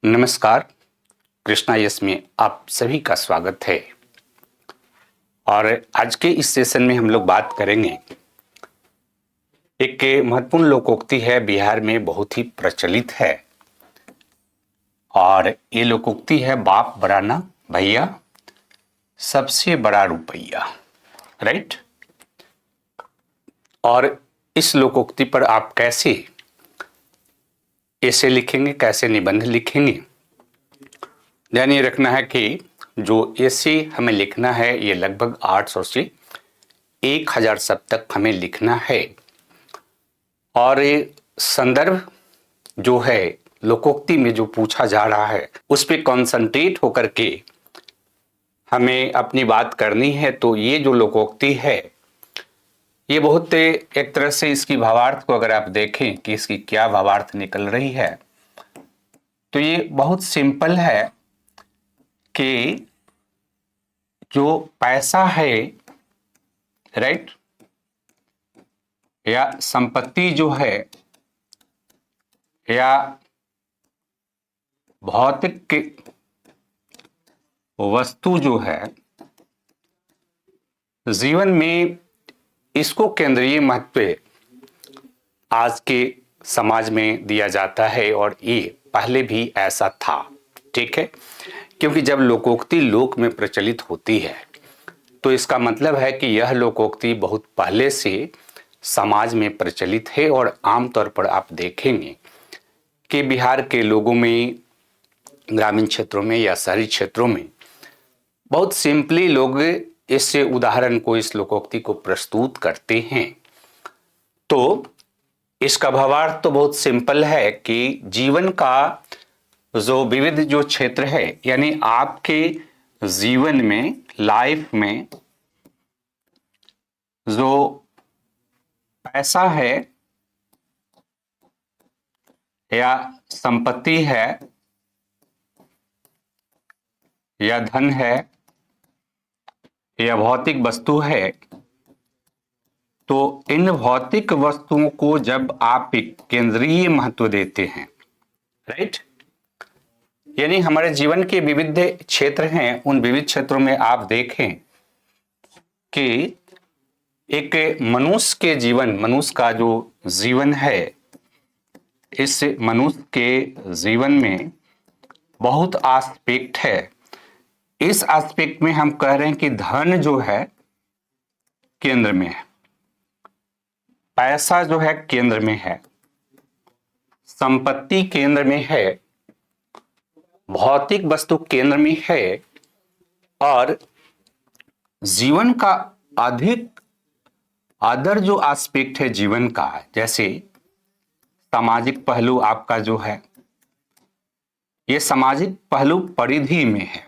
नमस्कार। कृष्णा यस में आप सभी का स्वागत है। और आज के इस सेशन में हम लोग बात करेंगे, एक महत्वपूर्ण लोकोक्ति है, बिहार में बहुत ही प्रचलित है और ये लोकोक्ति है, बाप बड़ा ना भैया सबसे बड़ा रुपया। राइट। और इस लोकोक्ति पर आप कैसे ऐसे लिखेंगे, कैसे निबंध लिखेंगे, ध्यान ये रखना है कि जो ऐसे हमें लिखना है ये लगभग 800 से 1000 शब्द तक हमें लिखना है। और ये संदर्भ जो है लोकोक्ति में जो पूछा जा रहा है उस पर कॉन्सेंट्रेट होकर के हमें अपनी बात करनी है। तो ये जो लोकोक्ति है ये बहुत एक तरह से इसकी भावार्थ को अगर आप देखें कि इसकी क्या भावार्थ निकल रही है तो ये बहुत सिंपल है कि जो पैसा है, राइट, या संपत्ति जो है या भौतिक वस्तु जो है जीवन में, इसको केंद्रीय महत्व आज के समाज में दिया जाता है। और ये पहले भी ऐसा था, ठीक है, क्योंकि जब लोकोक्ति लोक में प्रचलित होती है तो इसका मतलब है कि यह लोकोक्ति बहुत पहले से समाज में प्रचलित है। और आमतौर पर आप देखेंगे कि बिहार के लोगों में, ग्रामीण क्षेत्रों में या शहरी क्षेत्रों में बहुत सिंपली लोग इस उदाहरण को, इस लोकोक्ति को प्रस्तुत करते हैं। तो इसका भावार्थ तो बहुत सिंपल है कि जीवन का जो विविध जो क्षेत्र है, यानी आपके जीवन में, लाइफ में जो पैसा है या संपत्ति है या धन है या भौतिक वस्तु है, तो इन भौतिक वस्तुओं को जब आप केंद्रीय महत्व देते हैं, राइट, यानी हमारे जीवन के विविध क्षेत्र हैं, उन विविध क्षेत्रों में आप देखें कि एक मनुष्य के जीवन, मनुष्य का जो जीवन है, इस मनुष्य के जीवन में बहुत एस्पेक्ट है। इस एस्पेक्ट में हम कह रहे हैं कि धन जो है केंद्र में है, पैसा जो है केंद्र में है, संपत्ति केंद्र में है, भौतिक वस्तु केंद्र में है। और जीवन का अधिक अदर जो एस्पेक्ट है जीवन का, जैसे सामाजिक पहलू आपका जो है, ये सामाजिक पहलू परिधि में है।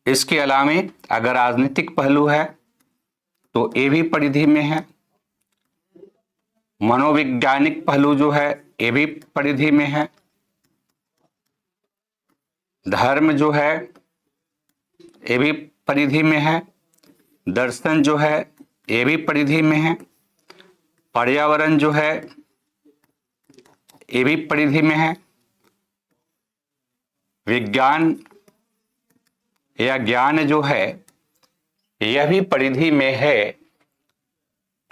इसके अलावा अगर राजनीतिक पहलू है तो ये भी परिधि में है, मनोवैज्ञानिक पहलू जो है ये भी परिधि में है, धर्म जो है ये भी परिधि में है, दर्शन जो है ये भी परिधि में है, पर्यावरण जो है ये भी परिधि में है, विज्ञान या ज्ञान जो है यह भी परिधि में है।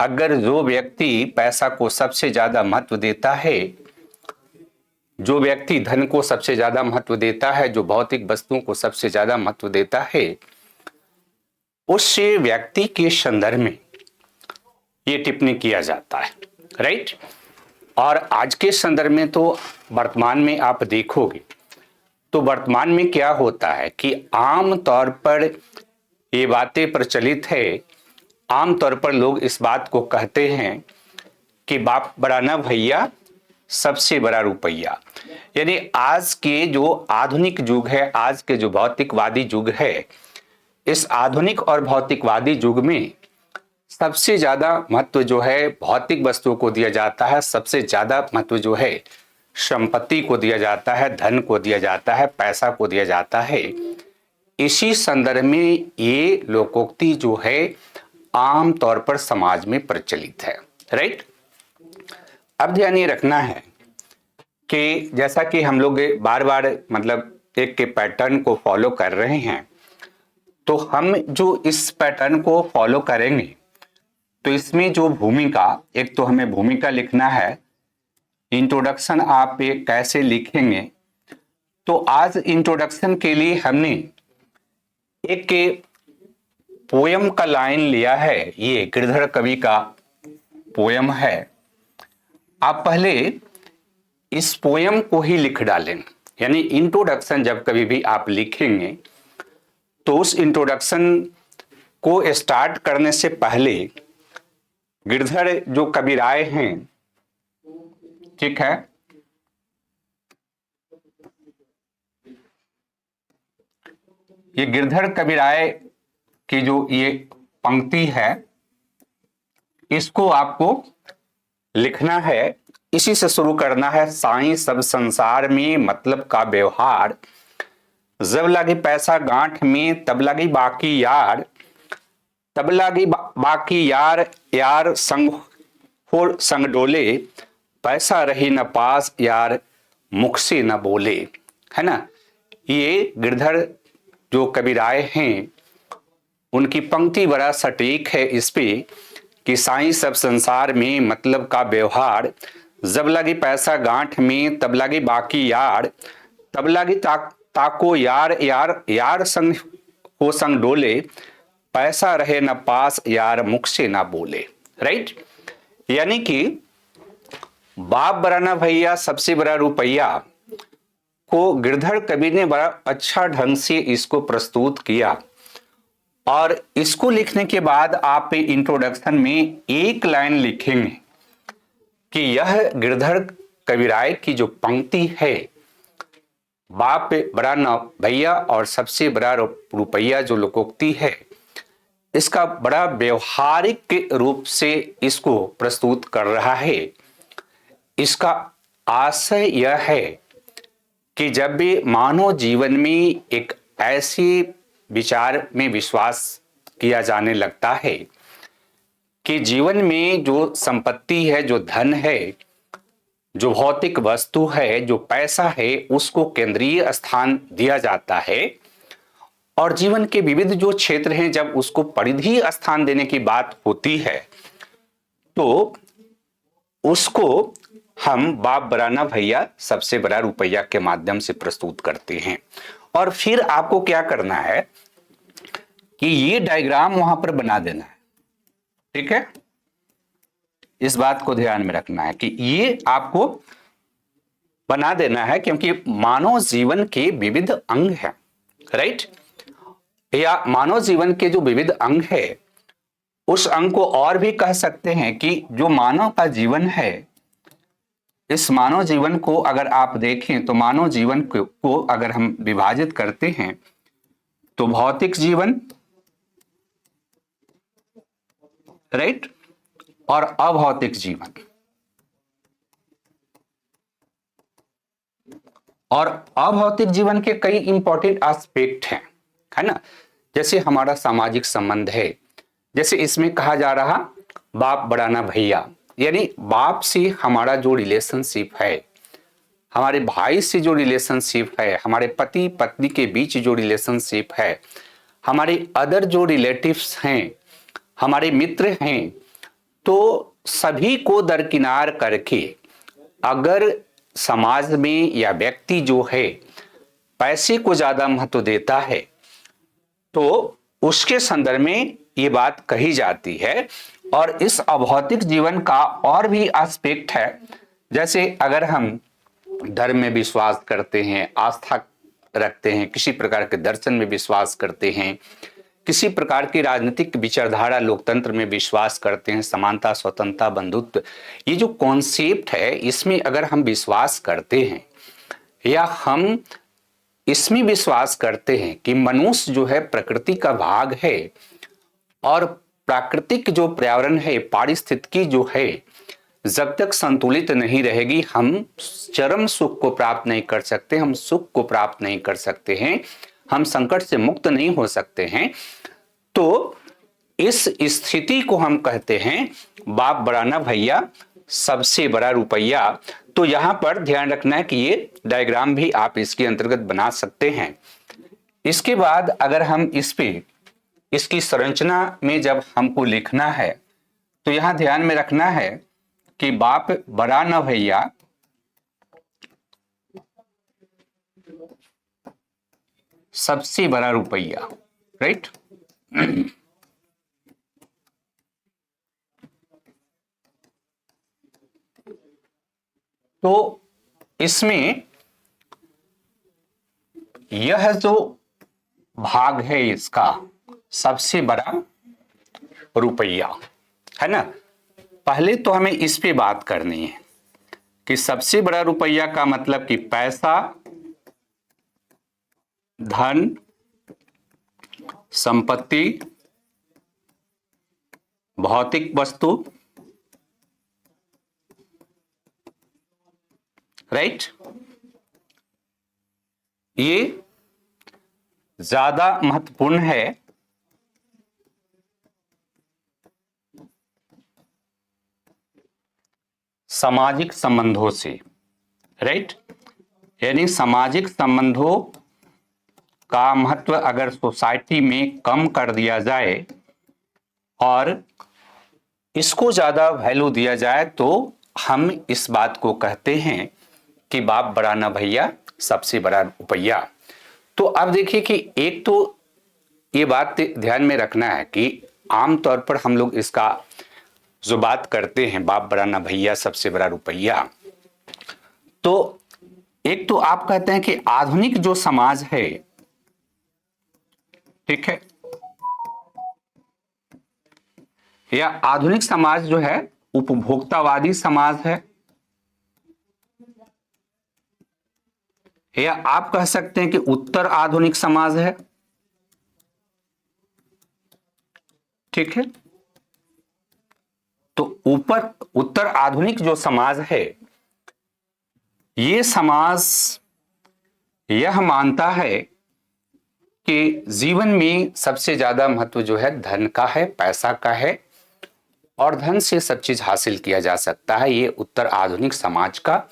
अगर जो व्यक्ति पैसा को सबसे ज्यादा महत्व देता है, जो व्यक्ति धन को सबसे ज्यादा महत्व देता है, जो भौतिक वस्तुओं को सबसे ज्यादा महत्व देता है, उस व्यक्ति के संदर्भ में ये टिप्पणी किया जाता है, राइट। और आज के संदर्भ में तो वर्तमान में आप देखोगे तो वर्तमान में क्या होता है कि आम तौर पर ये बातें प्रचलित है। आम तौर पर लोग इस बात को कहते हैं कि बाप बड़ा ना भैया सबसे बड़ा रुपया। यानी आज के जो आधुनिक युग है, आज के जो भौतिकवादी युग है, इस आधुनिक और भौतिकवादी युग में सबसे ज्यादा महत्व जो है भौतिक वस्तुओं को दिया जाता है, सबसे ज्यादा महत्व जो है संपत्ति को दिया जाता है, धन को दिया जाता है, पैसा को दिया जाता है। इसी संदर्भ में ये लोकोक्ति जो है आम तौर पर समाज में प्रचलित है, राइट। अब ध्यान ये रखना है कि जैसा कि हम लोग बार बार मतलब एक के पैटर्न को फॉलो कर रहे हैं, तो हम जो इस पैटर्न को फॉलो करेंगे तो इसमें जो भूमिका, एक तो हमें भूमिका लिखना है, इंट्रोडक्शन आप ये कैसे लिखेंगे। तो आज इंट्रोडक्शन के लिए हमने एक पोयम का लाइन लिया है, ये गिरधर कवि का पोयम है। आप पहले इस पोयम को ही लिख डालें, यानी इंट्रोडक्शन जब कभी भी आप लिखेंगे तो उस इंट्रोडक्शन को स्टार्ट करने से पहले गिरधर जो कविराय हैं, ठीक है, ये गिरधर कविराय की जो ये पंक्ति है इसको आपको लिखना है, इसी से शुरू करना है। साईं सब संसार में मतलब का व्यवहार, जब लगी पैसा गांठ में तब लगी बाकी यार, तब लगी बाकी यार, यार संग हो संग डोले, पैसा रही न पास यार मुख से न बोले, है ना। ये गिरधर जो कविराय हैं उनकी पंक्ति बड़ा सटीक है इस पे कि साईं सब संसार में मतलब का व्यवहार, जब लगी पैसा गांठ में तब लगी बाकी यार, तब लगी ताको यार, यार यार संग हो संग डोले, पैसा रहे न पास यार मुख से ना बोले। राइट, यानी कि बाप बड़ा ना भैया सबसे बड़ा रुपया को गिरधर कवि ने बड़ा अच्छा ढंग से इसको प्रस्तुत किया। और इसको लिखने के बाद आप इंट्रोडक्शन में एक लाइन लिखेंगे कि यह गिरधर कविराय की जो पंक्ति है, बाप बड़ा न भैया और सबसे बड़ा रुपया जो लोकोक्ति है, इसका बड़ा व्यवहारिक रूप से इसको प्रस्तुत कर रहा है। इसका आशय यह है कि जब भी मानव जीवन में एक ऐसी विचार में विश्वास किया जाने लगता है कि जीवन में जो संपत्ति है, जो धन है, जो भौतिक वस्तु है, जो पैसा है, उसको केंद्रीय स्थान दिया जाता है, और जीवन के विविध जो क्षेत्र हैं जब उसको परिधीय स्थान देने की बात होती है तो उसको हम बाप बड़ा ना भैया सबसे बड़ा रुपया के माध्यम से प्रस्तुत करते हैं। और फिर आपको क्या करना है कि ये डायग्राम वहां पर बना देना है, ठीक है। इस बात को ध्यान में रखना है कि ये आपको बना देना है, क्योंकि मानव जीवन के विविध अंग हैं, राइट, या मानव जीवन के जो विविध अंग है उस अंग को और भी कह सकते हैं कि जो मानव का जीवन है, इस मानव जीवन को अगर आप देखें तो मानव जीवन को अगर हम विभाजित करते हैं तो भौतिक जीवन, राइट, और अभौतिक जीवन। और अभौतिक जीवन के कई इंपॉर्टेंट एस्पेक्ट हैं, है ना। जैसे हमारा सामाजिक संबंध है, जैसे इसमें कहा जा रहा बाप बड़ा ना भैया, यानी बाप से हमारा जो रिलेशनशिप है, हमारे भाई से जो रिलेशनशिप है, हमारे पति पत्नी के बीच जो रिलेशनशिप है, हमारे अदर जो रिलेटिव्स हैं, हमारे मित्र हैं, तो सभी को दरकिनार करके अगर समाज में या व्यक्ति जो है पैसे को ज्यादा महत्व देता है तो उसके संदर्भ में ये बात कही जाती है। और इस अभौतिक जीवन का और भी एस्पेक्ट है, जैसे अगर हम धर्म में विश्वास करते हैं, आस्था रखते हैं, किसी प्रकार के दर्शन में विश्वास करते हैं, किसी प्रकार की राजनीतिक विचारधारा लोकतंत्र में विश्वास करते हैं, समानता, स्वतंत्रता, बंधुत्व, ये जो कॉन्सेप्ट है इसमें अगर हम विश्वास करते हैं या हम इसमें विश्वास करते हैं कि मनुष्य जो है प्रकृति का भाग है और प्राकृतिक जो पर्यावरण है, पारिस्थितिकी जो है, जब तक संतुलित नहीं रहेगी हम चरम सुख को प्राप्त नहीं कर सकते, हम सुख को प्राप्त नहीं कर सकते हैं, हम संकट से मुक्त नहीं हो सकते हैं। तो इस स्थिति को हम कहते हैं बाप बड़ा ना भैया सबसे बड़ा रुपया। तो यहां पर ध्यान रखना है कि ये डायग्राम भी आप इसके अंतर्गत बना सकते हैं। इसके बाद अगर हम इस पे इसकी संरचना में जब हमको लिखना है तो यहां ध्यान में रखना है कि बाप बड़ा न भैया सबसे बड़ा रुपया, राइट। तो इसमें यह जो भाग है इसका सबसे बड़ा रुपया है ना, पहले तो हमें इस पे बात करनी है कि सबसे बड़ा रुपया का मतलब कि पैसा, धन, संपत्ति, भौतिक वस्तु, राइट। ये ज्यादा महत्वपूर्ण है सामाजिक संबंधों से, राइट। यानी सामाजिक संबंधों का महत्व अगर सोसाइटी में कम कर दिया जाए और इसको ज्यादा वैल्यू दिया जाए तो हम इस बात को कहते हैं कि बाप बड़ा ना भैया सबसे बड़ा रुपया। तो अब देखिए कि एक तो ये बात ध्यान में रखना है कि आमतौर पर हम लोग इसका जो बात करते हैं बाप बड़ा ना भैया सबसे बड़ा रुपया, तो एक तो आप कहते हैं कि आधुनिक जो समाज है, ठीक है, या आधुनिक समाज जो है उपभोक्तावादी समाज है, या आप कह सकते हैं कि उत्तर आधुनिक समाज है, ठीक है। तो ऊपर उत्तर आधुनिक जो समाज है ये समाज यह मानता है कि जीवन में सबसे ज्यादा महत्व जो है धन का है, पैसा का है, और धन से सब चीज हासिल किया जा सकता है। ये उत्तर आधुनिक समाज का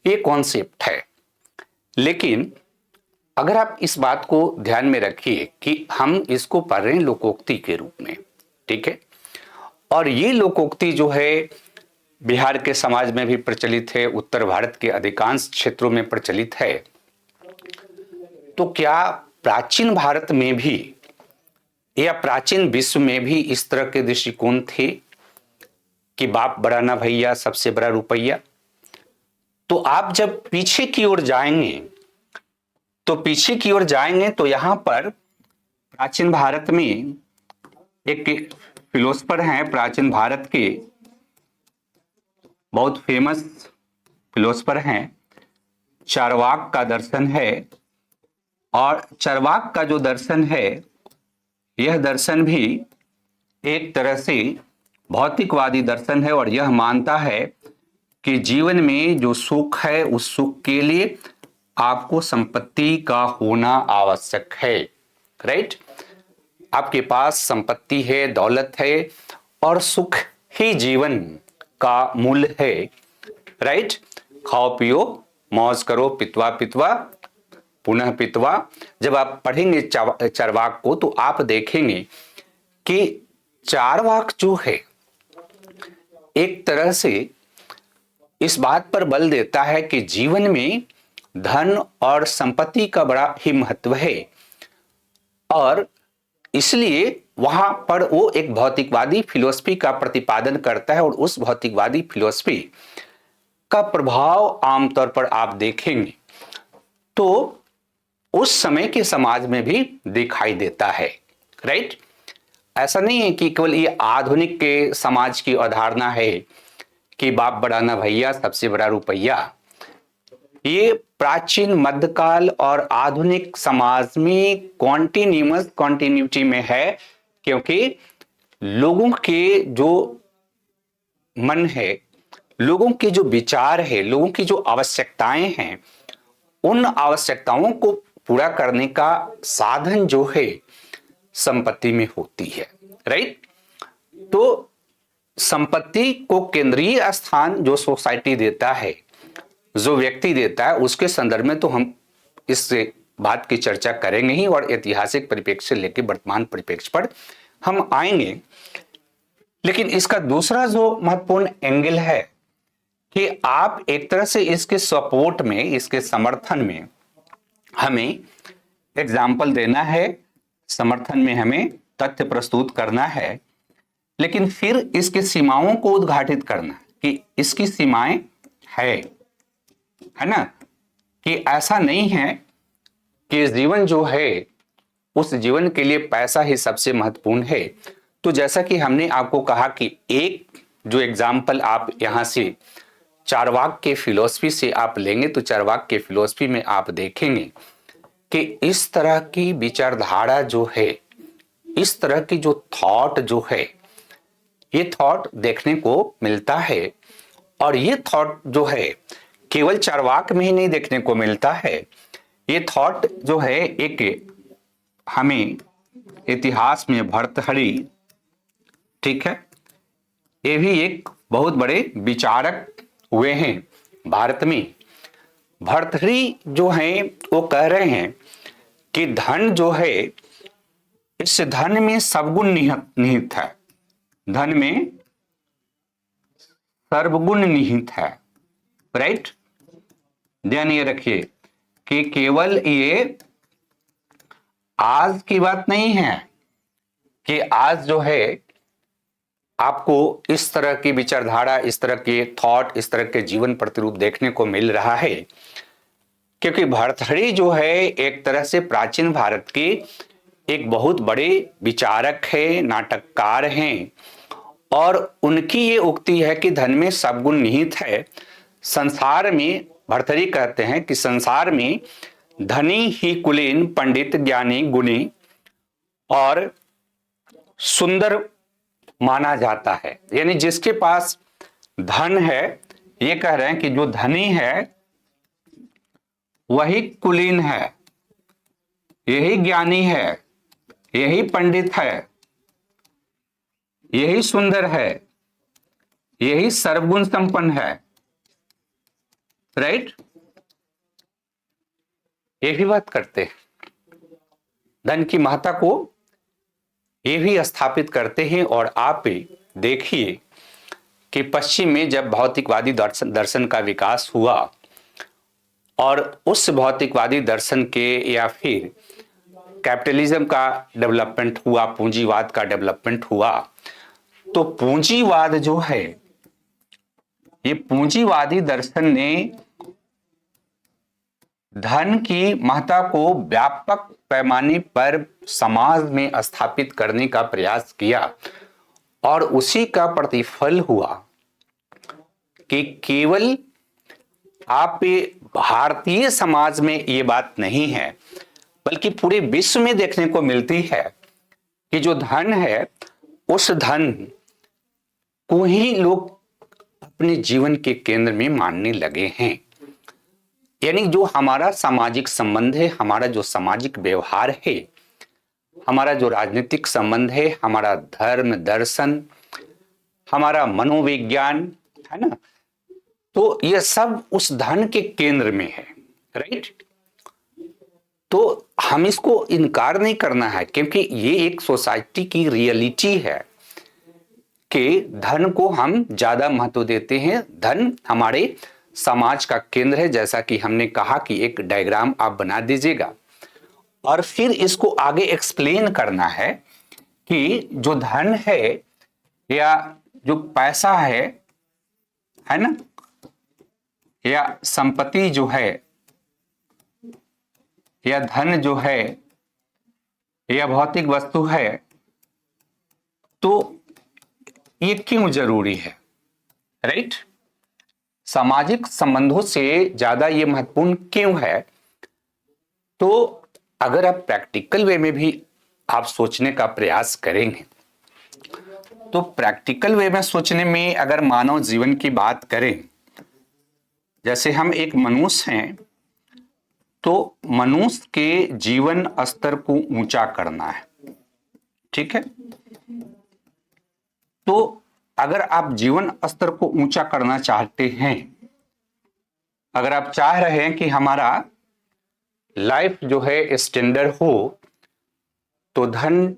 ये कॉन्सेप्ट है। लेकिन अगर आप इस बात को ध्यान में रखिए कि हम इसको पढ़ रहे हैं लोकोक्ति के रूप में, ठीक है, और ये लोकोक्ति जो है बिहार के समाज में भी प्रचलित है, उत्तर भारत के अधिकांश क्षेत्रों में प्रचलित है। तो क्या प्राचीन भारत में भी या प्राचीन विश्व में भी इस तरह के दृष्टिकोण थे कि बाप बड़ा ना भैया सबसे बड़ा रुपया? तो आप जब पीछे की ओर जाएंगे तो यहां पर प्राचीन भारत में एक फिलोसफर हैं, प्राचीन भारत के बहुत फेमस फिलोसफर हैं, चार्वाक का दर्शन है। और चार्वाक का जो दर्शन है यह दर्शन भी एक तरह से भौतिकवादी दर्शन है और यह मानता है कि जीवन में जो सुख है उस सुख के लिए आपको संपत्ति का होना आवश्यक है, राइट। आपके पास संपत्ति है, दौलत है, और सुख ही जीवन का मूल है, राइट। खाओ पियो मौज करो, पितवा पितवा पुनः पितवा। जब आप पढ़ेंगे चार्वाक को तो आप देखेंगे कि चार्वाक जो है एक तरह से इस बात पर बल देता है कि जीवन में धन और संपत्ति का बड़ा ही महत्व है, और इसलिए वहां पर वो एक भौतिकवादी फिलॉसफी का प्रतिपादन करता है। और उस भौतिकवादी फिलॉसफी का प्रभाव आमतौर पर आप देखेंगे तो उस समय के समाज में भी दिखाई देता है, राइट। ऐसा नहीं है कि केवल ये आधुनिक के समाज की अवधारणा है कि बाप बड़ा ना भैया सबसे बड़ा रुपया। ये प्राचीन मध्यकाल और आधुनिक समाज में कॉन्टिन्यूटी में है, क्योंकि लोगों के जो मन है, लोगों के जो विचार है, लोगों की जो आवश्यकताएं हैं, उन आवश्यकताओं को पूरा करने का साधन जो है संपत्ति में होती है, राइट। तो संपत्ति को केंद्रीय स्थान जो सोसाइटी देता है जो व्यक्ति देता है उसके संदर्भ में तो हम इस बात की चर्चा करेंगे ही, और ऐतिहासिक परिप्रेक्ष्य से लेकर वर्तमान परिप्रेक्ष्य पर हम आएंगे। लेकिन इसका दूसरा जो महत्वपूर्ण एंगल है कि आप एक तरह से इसके सपोर्ट में, इसके समर्थन में हमें एग्जाम्पल देना है, समर्थन में हमें तथ्य प्रस्तुत करना है, लेकिन फिर इसकी सीमाओं को उद्घाटित करना कि इसकी सीमाएं है ना, कि ऐसा नहीं है कि जीवन जो है उस जीवन के लिए पैसा ही सबसे महत्वपूर्ण है। तो जैसा कि हमने आपको कहा कि एक जो एग्जाम्पल आप यहां से चारवाक के फिलॉसफी से आप लेंगे, तो चारवाक के फिलॉसफी में आप देखेंगे कि इस तरह की विचारधारा जो है, इस तरह की जो थॉट जो है, ये थॉट देखने को मिलता है। और ये थॉट जो है केवल चारवाक में ही नहीं देखने को मिलता है, ये थॉट जो है एक हमें इतिहास में भर्तृहरि, ठीक है, ये भी एक बहुत बड़े विचारक हुए हैं भारत में। भर्तृहरि जो हैं वो कह रहे हैं कि धन जो है, इस धन में सद्गुण निहित है, धन में सर्वगुण निहित है, राइट। ध्यान ये रखिए कि केवल ये आज की बात नहीं है कि आज जो है आपको इस तरह की विचारधारा, इस तरह के थॉट, इस तरह के जीवन प्रतिरूप देखने को मिल रहा है, क्योंकि भर्तृहरि जो है एक तरह से प्राचीन भारत के एक बहुत बड़े विचारक है, नाटककार हैं, और उनकी ये उक्ति है कि धन में सब गुण निहित है। संसार में भर्तृहरि कहते हैं कि संसार में धनी ही कुलीन, पंडित ज्ञानी गुणी और सुंदर माना जाता है। यानी जिसके पास धन है, ये कह रहे हैं कि जो धनी है वही कुलीन है, यही ज्ञानी है, यही पंडित है, यही सुंदर है, यही सर्वगुण संपन्न है, राइट। ये भी बात करते हैं, धन की महत्ता को ये भी स्थापित करते हैं। और आप देखिए कि पश्चिम में जब भौतिकवादी दर्शन का विकास हुआ और उस भौतिकवादी दर्शन के या फिर कैपिटलिज्म का डेवलपमेंट हुआ, पूंजीवाद का डेवलपमेंट हुआ, तो पूंजीवाद जो है, ये पूंजीवादी दर्शन ने धन की महत्ता को व्यापक पैमाने पर समाज में स्थापित करने का प्रयास किया, और उसी का प्रतिफल हुआ कि केवल आप भारतीय समाज में ये बात नहीं है, बल्कि पूरे विश्व में देखने को मिलती है कि जो धन है, उस धन को ही लोग अपने जीवन के केंद्र में मानने लगे हैं। यानी जो हमारा सामाजिक संबंध है, हमारा जो सामाजिक व्यवहार है, हमारा जो राजनीतिक संबंध है, हमारा धर्म दर्शन, हमारा मनोविज्ञान है ना, तो यह सब उस धन के केंद्र में है, राइट। तो हम इसको इनकार नहीं करना है, क्योंकि ये एक सोसाइटी की रियलिटी है कि धन को हम ज्यादा महत्व देते हैं। धन हमारे समाज का केंद्र है, जैसा कि हमने कहा कि एक डायग्राम आप बना दीजिएगा, और फिर इसको आगे एक्सप्लेन करना है कि जो धन है या जो पैसा है ना, या संपत्ति जो है, या धन जो है, या भौतिक वस्तु है, तो ये क्यों जरूरी है, राइट। सामाजिक संबंधों से ज्यादा ये महत्वपूर्ण क्यों है। तो अगर आप प्रैक्टिकल वे में भी आप सोचने का प्रयास करेंगे, तो प्रैक्टिकल वे में सोचने में अगर मानव जीवन की बात करें, जैसे हम एक मनुष्य हैं, तो मनुष्य के जीवन स्तर को ऊंचा करना है, ठीक है। तो अगर आप जीवन स्तर को ऊंचा करना चाहते हैं, अगर आप चाह रहे हैं कि हमारा लाइफ जो है स्टैंडर्ड हो, तो धन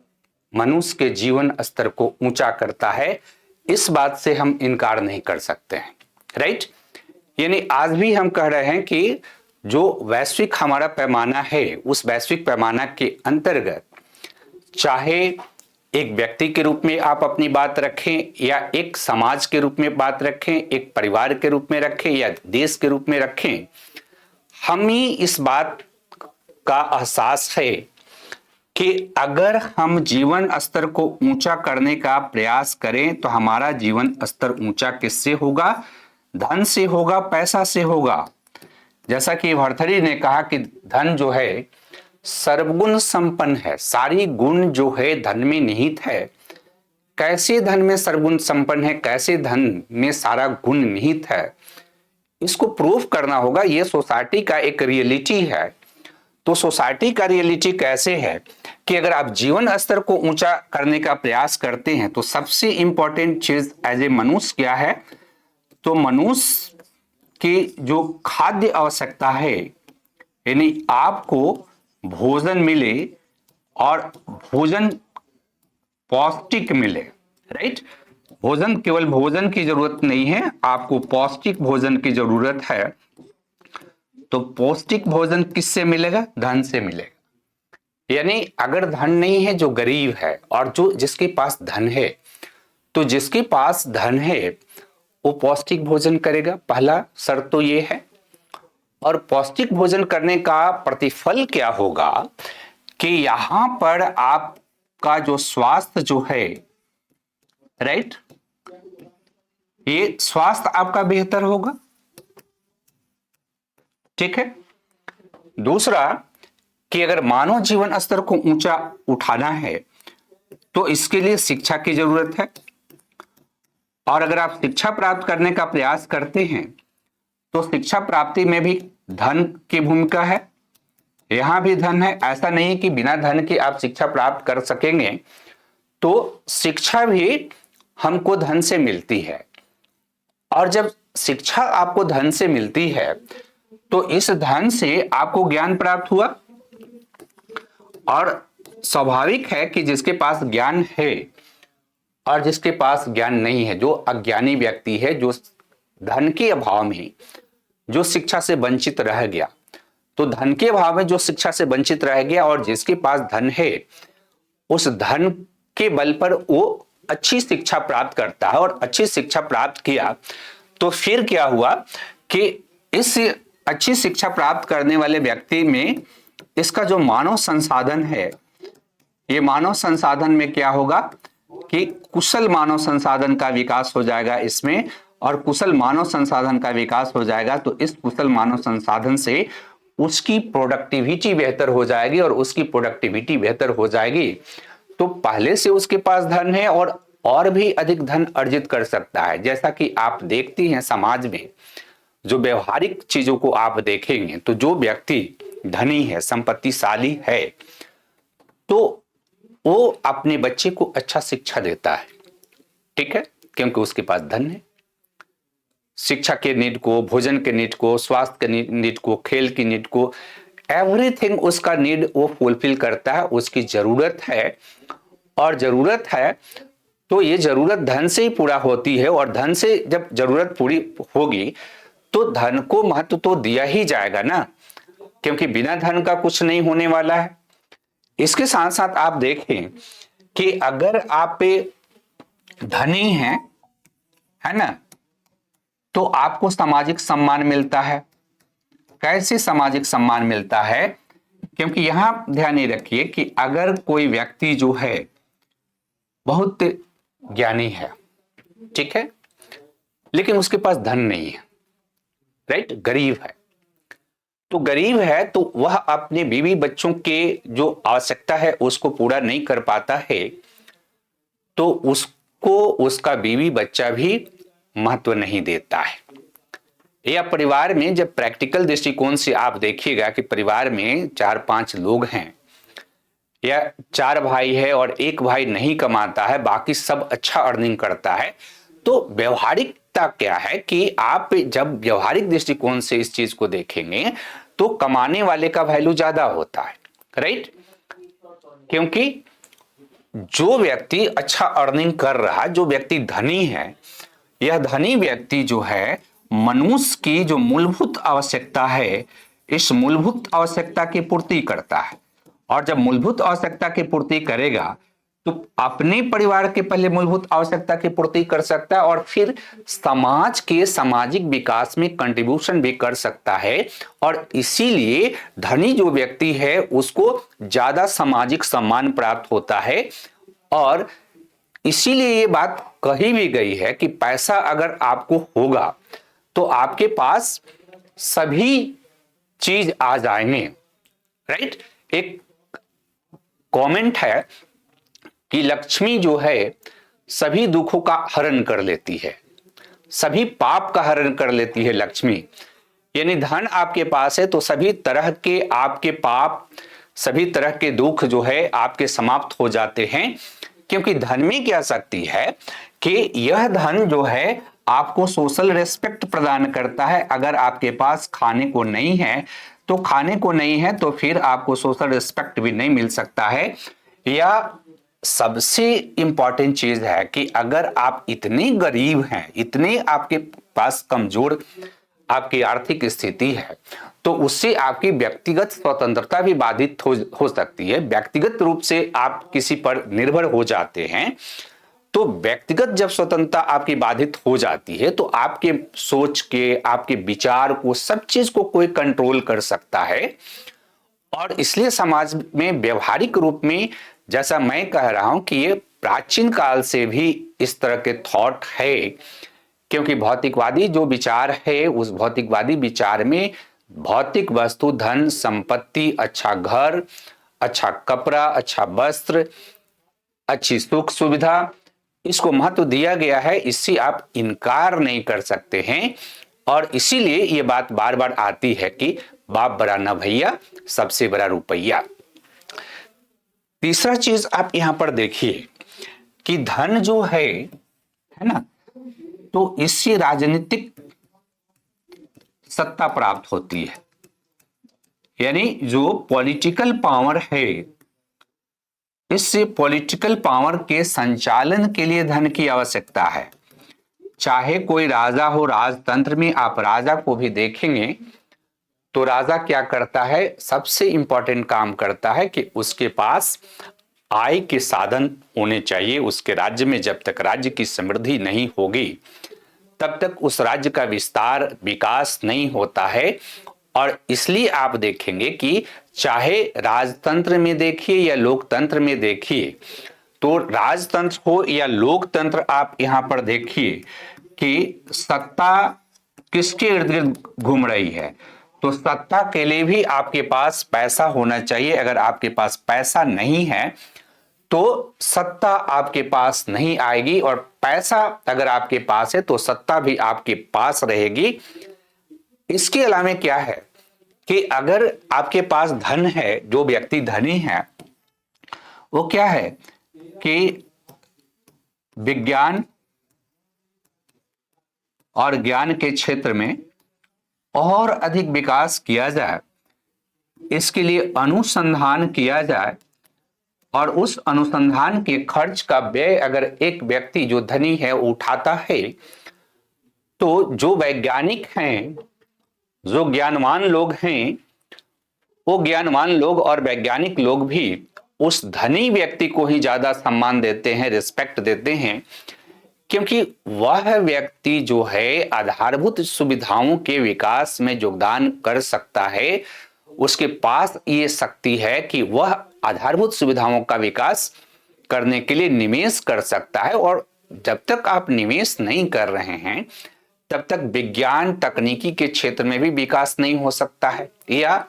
मनुष्य के जीवन स्तर को ऊंचा करता है, इस बात से हम इनकार नहीं कर सकते हैं, राइट। यानी आज भी हम कह रहे हैं कि जो वैश्विक हमारा पैमाना है, उस वैश्विक पैमाना के अंतर्गत चाहे एक व्यक्ति के रूप में आप अपनी बात रखें या एक समाज के रूप में बात रखें, एक परिवार के रूप में रखें या देश के रूप में रखें, हम ही इस बात का एहसास है कि अगर हम जीवन स्तर को ऊंचा करने का प्रयास करें तो हमारा जीवन स्तर ऊंचा किससे होगा? धन से होगा, पैसा से होगा। जैसा कि भर्तृहरि ने कहा कि धन जो है सर्वगुण संपन्न है, सारी गुण जो है धन में निहित है। कैसे धन में सर्वगुण संपन्न है, कैसे धन में सारा गुण निहित है, इसको प्रूव करना होगा। ये सोसाइटी का एक रियलिटी है। तो सोसाइटी का रियलिटी कैसे है कि अगर आप जीवन स्तर को ऊंचा करने का प्रयास करते हैं तो सबसे इंपॉर्टेंट चीज एज ए मनुष्य क्या है? तो मनुष्य की जो खाद्य आवश्यकता है, यानी आपको भोजन मिले और भोजन पौष्टिक मिले, राइट। भोजन केवल भोजन की जरूरत नहीं है, आपको पौष्टिक भोजन की जरूरत है। तो पौष्टिक भोजन किससे मिलेगा? धन से मिलेगा। यानी अगर धन नहीं है, जो गरीब है और जो जिसके पास धन है, तो जिसके पास धन है वो पौष्टिक भोजन करेगा, पहला शर्त तो ये है। और पौष्टिक भोजन करने का प्रतिफल क्या होगा कि यहां पर आपका जो स्वास्थ्य जो है, राइट, ये स्वास्थ्य आपका बेहतर होगा, ठीक है। दूसरा कि अगर मानव जीवन स्तर को ऊंचा उठाना है तो इसके लिए शिक्षा की जरूरत है। और अगर आप शिक्षा प्राप्त करने का प्रयास करते हैं तो शिक्षा प्राप्ति में भी धन की भूमिका है। यहां भी धन है, ऐसा नहीं कि बिना धन के आप शिक्षा प्राप्त कर सकेंगे। तो शिक्षा भी हमको धन से मिलती है, और जब शिक्षा आपको धन से मिलती है तो इस धन से आपको ज्ञान प्राप्त हुआ। और स्वाभाविक है कि जिसके पास ज्ञान है और जिसके पास ज्ञान नहीं है, जो अज्ञानी व्यक्ति है, जो धन के अभाव में जो शिक्षा से वंचित रह गया, तो धन के अभाव में जो शिक्षा से वंचित रह गया और जिसके पास धन है, उस धन के बल पर वो अच्छी शिक्षा प्राप्त करता है। और अच्छी शिक्षा प्राप्त किया तो फिर क्या हुआ कि इस अच्छी शिक्षा प्राप्त करने वाले व्यक्ति में इसका जो मानव संसाधन है, ये मानव संसाधन में क्या होगा कि कुशल मानव संसाधन का विकास हो जाएगा इसमें। और कुशल मानव संसाधन का विकास हो जाएगा तो इस कुशल मानव संसाधन से उसकी प्रोडक्टिविटी बेहतर हो जाएगी, और उसकी प्रोडक्टिविटी बेहतर हो जाएगी तो पहले से उसके पास धन है और भी अधिक धन अर्जित कर सकता है। जैसा कि आप देखते हैं समाज में जो व्यवहारिक चीजों को आप देखेंगे तो जो व्यक्ति धनी है, संपत्तिशाली है, तो वो अपने बच्चे को अच्छा शिक्षा देता है, ठीक है, क्योंकि उसके पास धन है। शिक्षा के नीड को, भोजन के नीड को, स्वास्थ्य के नीड को, खेल की नीड को, एवरीथिंग उसका नीड वो फुलफिल करता है। उसकी जरूरत है, और जरूरत है तो ये जरूरत धन से ही पूरा होती है। और धन से जब जरूरत पूरी होगी तो धन को महत्व तो दिया ही जाएगा ना, क्योंकि बिना धन का कुछ नहीं होने वाला है। इसके साथ साथ आप देखें कि अगर आप धनी हैं, है ना, तो आपको सामाजिक सम्मान मिलता है। कैसे सामाजिक सम्मान मिलता है? क्योंकि यहां ध्यान ये रखिए कि अगर कोई व्यक्ति जो है बहुत ज्ञानी है, ठीक है, लेकिन उसके पास धन नहीं है, राइट, गरीब है, तो गरीब है तो वह अपने बीवी बच्चों के जो आवश्यकता है उसको पूरा नहीं कर पाता है, तो उसको उसका बीवी बच्चा भी महत्व नहीं देता है। या परिवार में जब प्रैक्टिकल दृष्टिकोण से आप देखिएगा कि परिवार में 4-5 लोग हैं या 4 भाई है और एक भाई नहीं कमाता है, बाकी सब अच्छा अर्निंग करता है, तो व्यवहारिक वास्तविकता क्या है कि आप जब व्यवहारिक दृष्टिकोण से इस चीज को देखेंगे तो कमाने वाले का वैल्यू ज्यादा होता है, राइट? क्योंकि जो व्यक्ति अच्छा अर्निंग कर रहा है, जो व्यक्ति धनी है, यह धनी व्यक्ति जो है मनुष्य की जो मूलभूत आवश्यकता है, इस मूलभूत आवश्यकता की पूर्ति करता है। और जब मूलभूत आवश्यकता की पूर्ति करेगा तो अपने परिवार के पहले मूलभूत आवश्यकता की पूर्ति कर सकता है और फिर समाज के सामाजिक विकास में कंट्रीब्यूशन भी कर सकता है। और इसीलिए धनी जो व्यक्ति है उसको ज्यादा सामाजिक सम्मान प्राप्त होता है। और इसीलिए ये बात कही भी गई है कि पैसा अगर आपको होगा तो आपके पास सभी चीज आ जाएंगे, राइट? एक कमेंट है कि लक्ष्मी जो है सभी दुखों का हरण कर लेती है, सभी पाप का हरण कर लेती है लक्ष्मी। यानी धन आपके पास है तो सभी तरह के आपके पाप, सभी तरह के दुख जो है आपके समाप्त हो जाते हैं। क्योंकि धन में क्या शक्ति है कि यह धन जो है आपको सोशल रेस्पेक्ट प्रदान करता है। अगर आपके पास खाने को नहीं है तो फिर आपको सोशल रेस्पेक्ट भी नहीं मिल सकता है। या सबसे इंपॉर्टेंट चीज है कि अगर आप इतने गरीब हैं, इतने आपके पास कमजोर आपकी आर्थिक स्थिति है, तो उससे आपकी व्यक्तिगत स्वतंत्रता भी बाधित हो सकती है। व्यक्तिगत रूप से आप किसी पर निर्भर हो जाते हैं तो व्यक्तिगत जब स्वतंत्रता आपकी बाधित हो जाती है तो आपके सोच के, आपके विचार को, सब चीज को कोई कंट्रोल कर सकता है। और इसलिए समाज में व्यवहारिक रूप में, जैसा मैं कह रहा हूं कि ये प्राचीन काल से भी इस तरह के थॉट है। क्योंकि भौतिकवादी जो विचार है, उस भौतिकवादी विचार में भौतिक वस्तु, धन संपत्ति, अच्छा घर, अच्छा कपड़ा, अच्छा वस्त्र, अच्छी सुख सुविधा, इसको महत्व दिया गया है। इससे आप इनकार नहीं कर सकते हैं। और इसीलिए ये बात बार बार आती है कि बाप बड़ा ना भैया, सबसे बड़ा रुपया। तीसरा चीज आप यहां पर देखिए कि धन जो है ना, तो इससे राजनीतिक सत्ता प्राप्त होती है। यानी जो पॉलिटिकल पावर है, इससे पॉलिटिकल पावर के संचालन के लिए धन की आवश्यकता है। चाहे कोई राजा हो, राजतंत्र में आप राजा को भी देखेंगे तो राजा क्या करता है, सबसे इंपॉर्टेंट काम करता है कि उसके पास आय के साधन होने चाहिए। उसके राज्य में जब तक राज्य की समृद्धि नहीं होगी तब तक उस राज्य का विस्तार, विकास नहीं होता है। और इसलिए आप देखेंगे कि चाहे राजतंत्र में देखिए या लोकतंत्र में देखिए, तो राजतंत्र हो या लोकतंत्र, आप यहां पर देखिए कि सत्ता किसके इर्द गिर्द घूम रही है। तो सत्ता के लिए भी आपके पास पैसा होना चाहिए। अगर आपके पास पैसा नहीं है तो सत्ता आपके पास नहीं आएगी, और पैसा अगर आपके पास है तो सत्ता भी आपके पास रहेगी। इसके अलावा क्या है कि अगर आपके पास धन है, जो व्यक्ति धनी है वो क्या है कि विज्ञान और ज्ञान के क्षेत्र में और अधिक विकास किया जाए, इसके लिए अनुसंधान किया जाए, और उस अनुसंधान के खर्च का व्यय अगर एक व्यक्ति जो धनी है उठाता है, तो जो वैज्ञानिक हैं, जो ज्ञानवान लोग हैं, वो ज्ञानवान लोग और वैज्ञानिक लोग भी उस धनी व्यक्ति को ही ज्यादा सम्मान देते हैं, रिस्पेक्ट देते हैं। क्योंकि वह व्यक्ति जो है आधारभूत सुविधाओं के विकास में योगदान कर सकता है। उसके पास ये शक्ति है कि वह आधारभूत सुविधाओं का विकास करने के लिए निवेश कर सकता है। और जब तक आप निवेश नहीं कर रहे हैं तब तक विज्ञान तकनीकी के क्षेत्र में भी विकास नहीं हो सकता है। या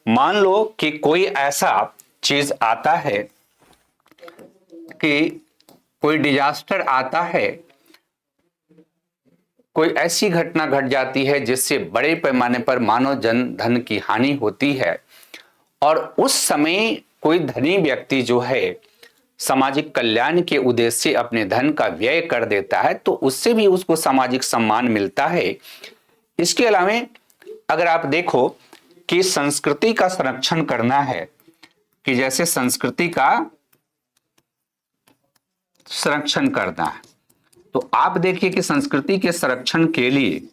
मान लो कि कोई ऐसा चीज आता है कि कोई डिजास्टर आता है, कोई ऐसी घटना घट जाती है जिससे बड़े पैमाने पर मानव जन धन की हानि होती है, और उस समय कोई धनी व्यक्ति जो है सामाजिक कल्याण के उद्देश्य से अपने धन का व्यय कर देता है तो उससे भी उसको सामाजिक सम्मान मिलता है। इसके अलावा अगर आप देखो कि संस्कृति का संरक्षण करना है, कि जैसे संस्कृति का संरक्षण करना है, तो आप देखिए कि संस्कृति के संरक्षण के लिए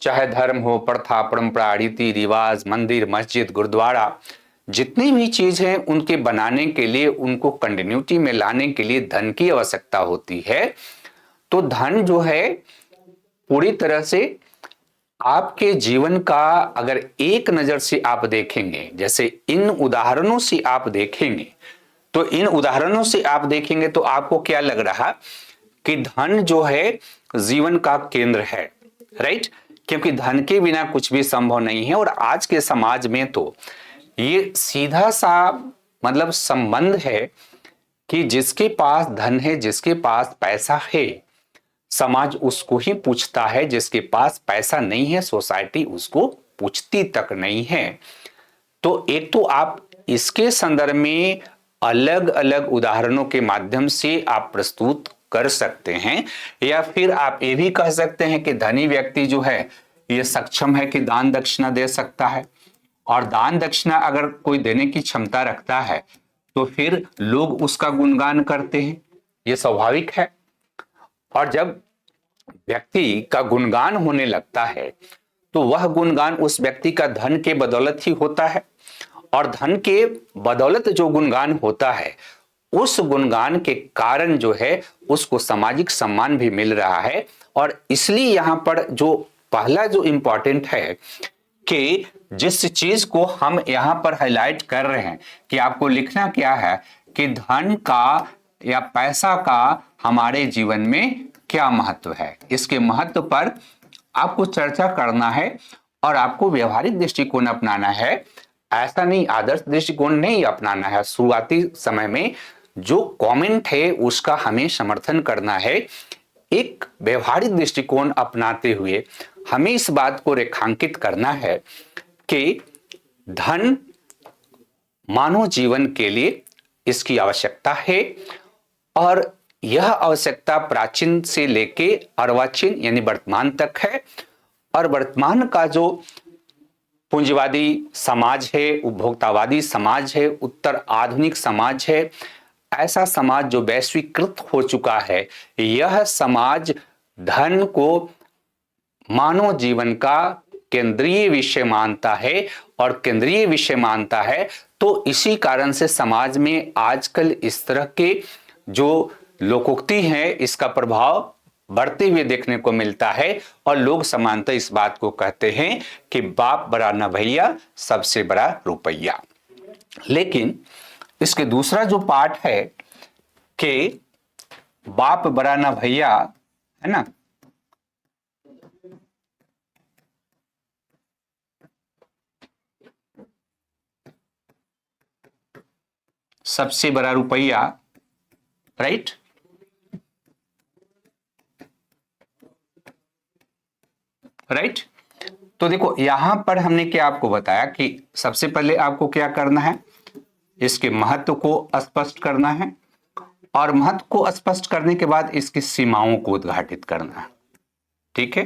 चाहे धर्म हो, प्रथा, परंपरा, रीति रिवाज, मंदिर, मस्जिद, गुरुद्वारा, जितनी भी चीज है उनके बनाने के लिए, उनको कंटिन्यूटी में लाने के लिए धन की आवश्यकता होती है। तो धन जो है पूरी तरह से आपके जीवन का अगर एक नजर से आप देखेंगे, जैसे इन उदाहरणों से आप देखेंगे, तो इन उदाहरणों से आप देखेंगे तो आपको क्या लग रहा कि धन जो है जीवन का केंद्र है, राइट? क्योंकि धन के बिना कुछ भी संभव नहीं है। और आज के समाज में तो ये सीधा सा मतलब संबंध है कि जिसके पास धन है, जिसके पास पैसा है, समाज उसको ही पूछता है। जिसके पास पैसा नहीं है, सोसाइटी उसको पूछती तक नहीं है। तो एक तो आप इसके संदर्भ में अलग अलग उदाहरणों के माध्यम से आप प्रस्तुत कर सकते हैं, या फिर आप ये भी कह सकते हैं कि धनी व्यक्ति जो है ये सक्षम है कि दान दक्षिणा दे सकता है, और दान दक्षिणा अगर कोई देने की क्षमता रखता है तो फिर लोग उसका गुणगान करते हैं, ये स्वाभाविक है। और जब व्यक्ति का गुणगान होने लगता है तो वह गुणगान उस व्यक्ति का धन के बदौलत ही होता है, और धन के बदौलत जो गुणगान होता है उस गुणगान के कारण जो है उसको सामाजिक सम्मान भी मिल रहा है। और इसलिए यहां पर जो पहला जो इंपॉर्टेंट है कि जिस चीज को हम यहां पर हाईलाइट कर रहे हैं कि आपको लिखना क्या है कि धन का या पैसा का हमारे जीवन में क्या महत्व है, इसके महत्व पर आपको चर्चा करना है और आपको व्यवहारिक दृष्टिकोण अपनाना है। ऐसा नहीं, आदर्श दृष्टिकोण नहीं अपनाना है। शुरुआती समय में जो कमेंट है उसका हमें समर्थन करना है। एक व्यवहारिक दृष्टिकोण अपनाते हुए हमें इस बात को रेखांकित करना है कि धन मानव जीवन के लिए इसकी आवश्यकता है, और यह आवश्यकता प्राचीन से लेके अर्वाचीन यानी वर्तमान तक है। और वर्तमान का जो पूंजीवादी समाज है, उपभोक्तावादी समाज है, उत्तर आधुनिक समाज है, ऐसा समाज जो वैश्वीकृत हो चुका है, यह समाज धन को मानव जीवन का केंद्रीय विषय मानता है। और केंद्रीय विषय मानता है तो इसी कारण से समाज में आजकल इस तरह के जो लोकोक्ति है इसका प्रभाव बढ़ते हुए देखने को मिलता है। और लोग समानतः इस बात को कहते हैं कि बाप बड़ा न भैया, सबसे बड़ा रुपया। लेकिन इसके दूसरा जो पार्ट है कि बाप बड़ा न भैया, है ना, सबसे बड़ा रुपया, राइट? राइट। तो देखो यहां पर हमने क्या आपको बताया कि सबसे पहले आपको क्या करना है, इसके महत्व को स्पष्ट करना है, और महत्व को स्पष्ट करने के बाद इसकी सीमाओं को उद्घाटित करना है। ठीक है,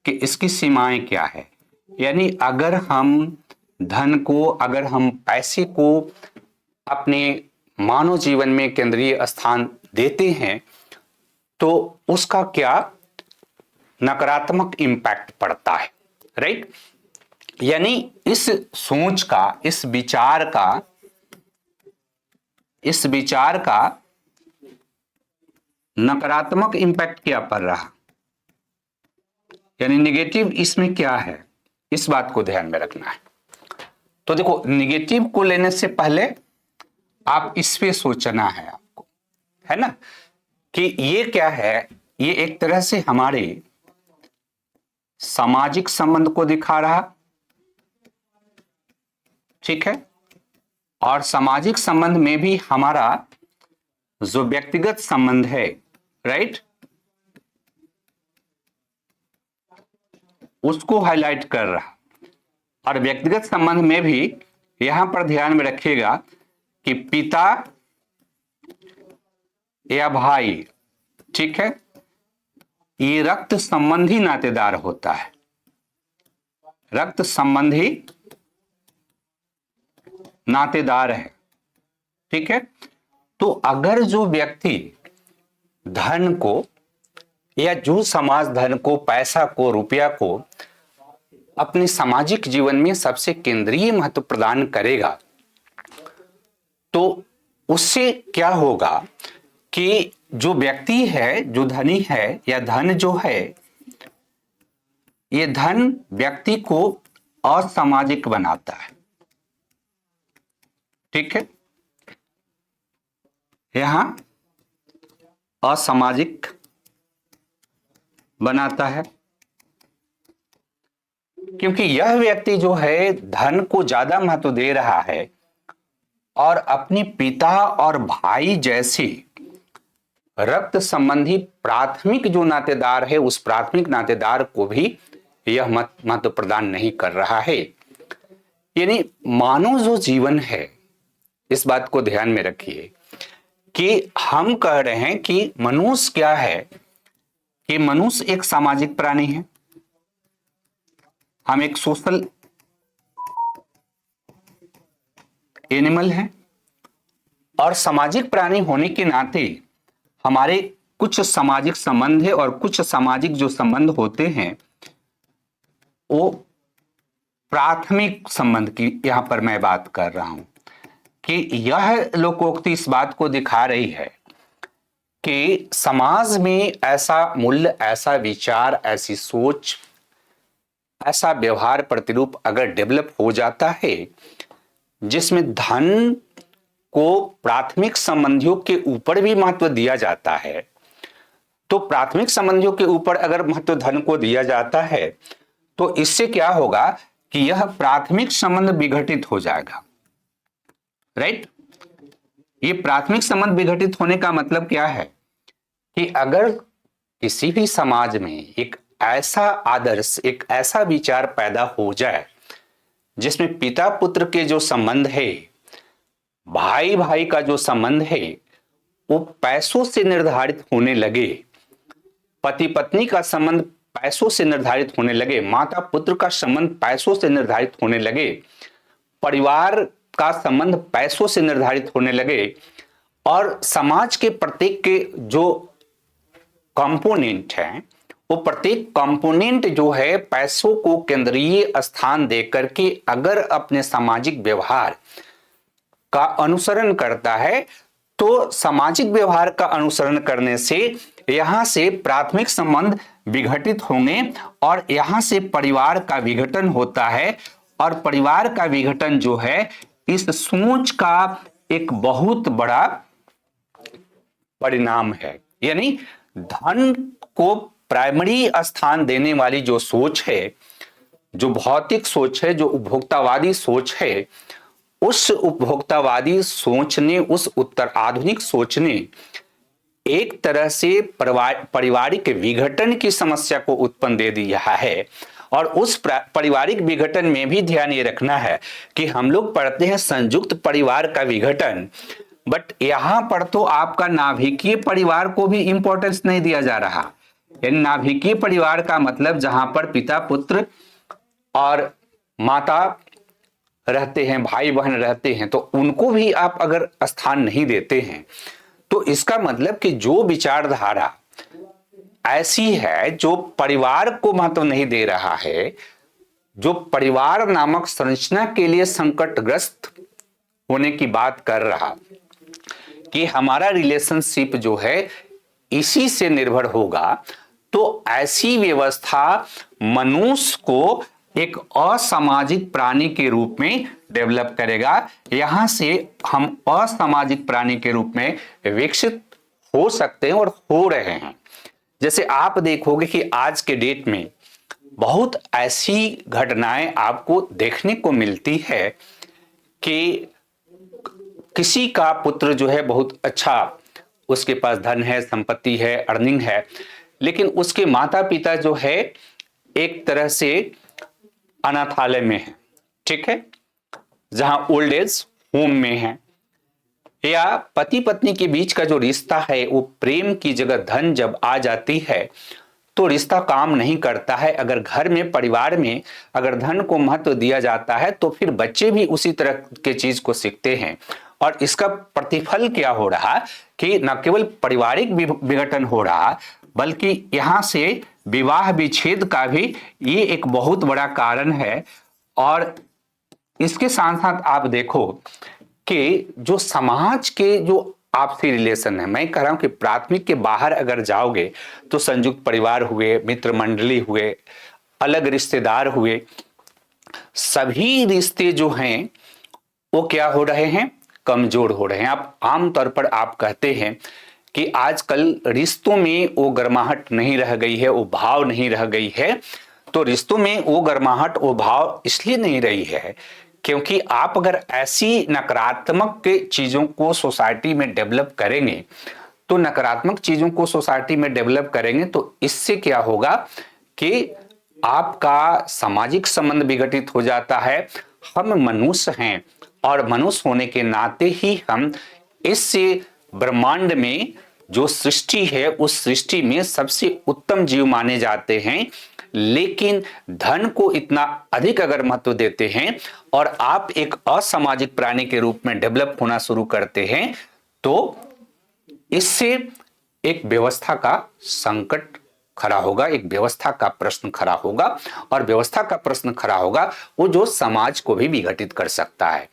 कि इसकी सीमाएं क्या है। यानी अगर हम धन को, अगर हम पैसे को अपने मानव जीवन में केंद्रीय स्थान देते हैं तो उसका क्या नकारात्मक इम्पैक्ट पड़ता है, राइट? यानी इस सोच का, इस विचार का नकारात्मक इम्पैक्ट क्या पड़ रहा, यानी नेगेटिव इसमें क्या है, इस बात को ध्यान में रखना है। तो देखो नेगेटिव को लेने से पहले आप इस पे सोचना है आपको, है ना, कि ये क्या है। ये एक तरह से हमारे सामाजिक संबंध को दिखा रहा, ठीक है, और सामाजिक संबंध में भी हमारा जो व्यक्तिगत संबंध है, राइट, उसको हाईलाइट कर रहा। और व्यक्तिगत संबंध में भी यहां पर ध्यान में रखिएगा कि पिता या भाई, ठीक है, ये रक्त संबंधी नातेदार होता है, रक्त संबंधी नातेदार है, ठीक है। तो अगर जो व्यक्ति धन को या जो समाज धन को, पैसा को, रुपया को अपने सामाजिक जीवन में सबसे केंद्रीय महत्व प्रदान करेगा, तो उससे क्या होगा कि जो व्यक्ति है, जो धनी है या धन जो है, ये धन व्यक्ति को असामाजिक बनाता है, ठीक है, यहां असामाजिक बनाता है, क्योंकि यह व्यक्ति जो है धन को ज्यादा महत्व दे रहा है और अपने पिता और भाई जैसे रक्त संबंधी प्राथमिक जो नातेदार है, उस प्राथमिक नातेदार को भी यह महत्व प्रदान नहीं कर रहा है। यानी मानव जो जीवन है, इस बात को ध्यान में रखिए कि हम कह रहे हैं कि मनुष्य क्या है, कि मनुष्य एक सामाजिक प्राणी है, हम एक सोशल एनिमल हैं, और सामाजिक प्राणी होने के नाते हमारे कुछ सामाजिक संबंध है, और कुछ सामाजिक जो संबंध होते हैं वो प्राथमिक संबंध की यहां पर मैं बात कर रहा हूं, कि यह लोकोक्ति इस बात को दिखा रही है कि समाज में ऐसा मूल्य, ऐसा विचार, ऐसी सोच, ऐसा व्यवहार प्रतिरूप अगर डेवलप हो जाता है जिसमें धन को प्राथमिक संबंधियों के ऊपर भी महत्व दिया जाता है, तो प्राथमिक संबंधियों के ऊपर अगर महत्व धन को दिया जाता है तो इससे क्या होगा कि यह प्राथमिक संबंध विघटित हो जाएगा, राइट। ये प्राथमिक संबंध विघटित होने का मतलब क्या है कि अगर किसी भी समाज में एक ऐसा आदर्श, एक ऐसा विचार पैदा हो जाए जिसमें पिता पुत्र के जो संबंध है, भाई भाई का जो संबंध है, वो पैसों से निर्धारित होने लगे, पति पत्नी का संबंध पैसों से निर्धारित होने लगे, माता पुत्र का संबंध पैसों से निर्धारित होने लगे, परिवार का संबंध पैसों से निर्धारित होने लगे, और समाज के प्रत्येक के जो कंपोनेंट हैं, वो प्रत्येक कंपोनेंट जो है पैसों को केंद्रीय स्थान देकर के अगर अपने सामाजिक व्यवहार का अनुसरण करता है, तो सामाजिक व्यवहार का अनुसरण करने से यहां से प्राथमिक संबंध विघटित होंगे और यहां से परिवार का विघटन होता है, और परिवार का विघटन जो है इस सोच का एक बहुत बड़ा परिणाम है। यानी धन को प्राइमरी स्थान देने वाली जो सोच है, जो भौतिक सोच है, जो उपभोक्तावादी सोच है, उस उपभोक्तावादी सोच ने, उस उत्तर आधुनिक सोच ने एक तरह से पारिवारिक विघटन की समस्या को उत्पन्न दे दिया है। और उस पारिवारिक विघटन में भी ध्यान ये रखना है कि हम लोग पढ़ते हैं संयुक्त परिवार का विघटन, बट यहां पर तो आपका नाभिकीय परिवार को भी इंपॉर्टेंस नहीं दिया जा रहा। यानी नाभिकीय परिवार का मतलब जहां पर पिता पुत्र और माता रहते हैं, भाई बहन रहते हैं, तो उनको भी आप अगर स्थान नहीं देते हैं तो इसका मतलब कि जो विचारधारा ऐसी है जो परिवार को महत्व नहीं दे रहा है, जो परिवार नामक संरचना के लिए संकटग्रस्त होने की बात कर रहा कि हमारा रिलेशनशिप जो है इसी से निर्भर होगा, तो ऐसी व्यवस्था मनुष्य को एक असामाजिक प्राणी के रूप में डेवलप करेगा। यहां से हम असामाजिक प्राणी के रूप में विकसित हो सकते हैं और हो रहे हैं। जैसे आप देखोगे कि आज के डेट में बहुत ऐसी घटनाएं आपको देखने को मिलती है कि किसी का पुत्र जो है बहुत अच्छा, उसके पास धन है, संपत्ति है, अर्निंग है, लेकिन उसके माता पिता जो है एक तरह से अनाथालय में है, ठीक है, जहां ओल्ड एज होम में है, या पति पत्नी के बीच का जो रिश्ता है वो प्रेम की जगह धन जब आ जाती है तो रिश्ता काम नहीं करता है। अगर घर में परिवार में अगर धन को महत्व दिया जाता है तो फिर बच्चे भी उसी तरह के चीज को सीखते हैं और इसका प्रतिफल क्या हो रहा कि न केवल पारिवारिक विघटन हो रहा बल्कि यहां से विवाह विच्छेद का भी ये एक बहुत बड़ा कारण है। और इसके साथ साथ आप देखो कि जो समाज के जो आपसी रिलेशन है, मैं कह रहा हूं कि प्राथमिक के बाहर अगर जाओगे तो संयुक्त परिवार हुए, मित्र मंडली हुए, अलग रिश्तेदार हुए, सभी रिश्ते जो हैं वो क्या हो रहे हैं, कमजोर हो रहे हैं। आप आमतौर पर आप कहते हैं कि आजकल रिश्तों में वो गर्माहट नहीं रह गई है, वो भाव नहीं रह गई है। तो रिश्तों में वो गर्माहट वो भाव इसलिए नहीं रही है क्योंकि आप अगर ऐसी नकारात्मक चीजों को सोसाइटी में डेवलप करेंगे तो नकारात्मक चीजों को सोसाइटी में डेवलप करेंगे तो इससे क्या होगा कि आपका सामाजिक संबंध विघटित हो जाता है। हम मनुष्य हैं और मनुष्य होने के नाते ही हम इस ब्रह्मांड में जो सृष्टि है उस सृष्टि में सबसे उत्तम जीव माने जाते हैं। लेकिन धन को इतना अधिक अगर महत्व देते हैं और आप एक असामाजिक प्राणी के रूप में डेवलप होना शुरू करते हैं तो इससे एक व्यवस्था का संकट खड़ा होगा, एक व्यवस्था का प्रश्न खड़ा होगा और व्यवस्था का प्रश्न खड़ा होगा वो जो समाज को भी विघटित कर सकता है,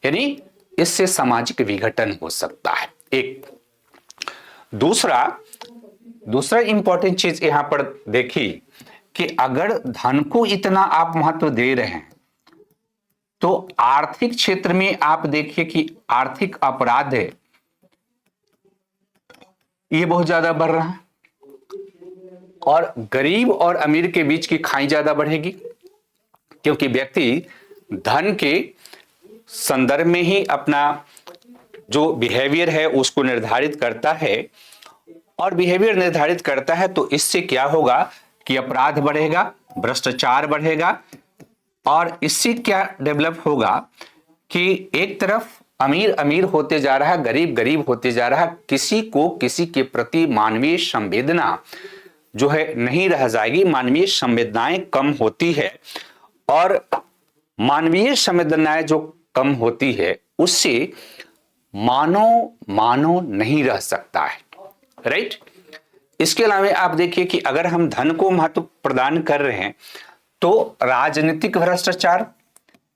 यानी इससे सामाजिक विघटन हो सकता है। एक दूसरा इंपॉर्टेंट चीज यहां पर देखी कि अगर धन को इतना आप महत्व दे रहे हैं तो आर्थिक क्षेत्र में आप देखिए कि आर्थिक अपराध है ये बहुत ज्यादा बढ़ रहा है और गरीब और अमीर के बीच की खाई ज्यादा बढ़ेगी क्योंकि व्यक्ति धन के संदर्भ में ही अपना जो बिहेवियर है उसको निर्धारित करता है और बिहेवियर निर्धारित करता है तो इससे क्या होगा कि अपराध बढ़ेगा, भ्रष्टाचार बढ़ेगा और इससे क्या डेवलप होगा कि एक तरफ अमीर अमीर होते जा रहा है, गरीब गरीब होते जा रहा है, किसी को किसी के प्रति मानवीय संवेदना जो है नहीं रह जाएगी, मानवीय संवेदनाएं कम होती है और मानवीय संवेदनाएं जो कम होती है उससे मानव नहीं रह सकता है, राइट। इसके अलावा आप देखिए कि अगर हम धन को महत्व प्रदान कर रहे हैं तो राजनीतिक भ्रष्टाचार,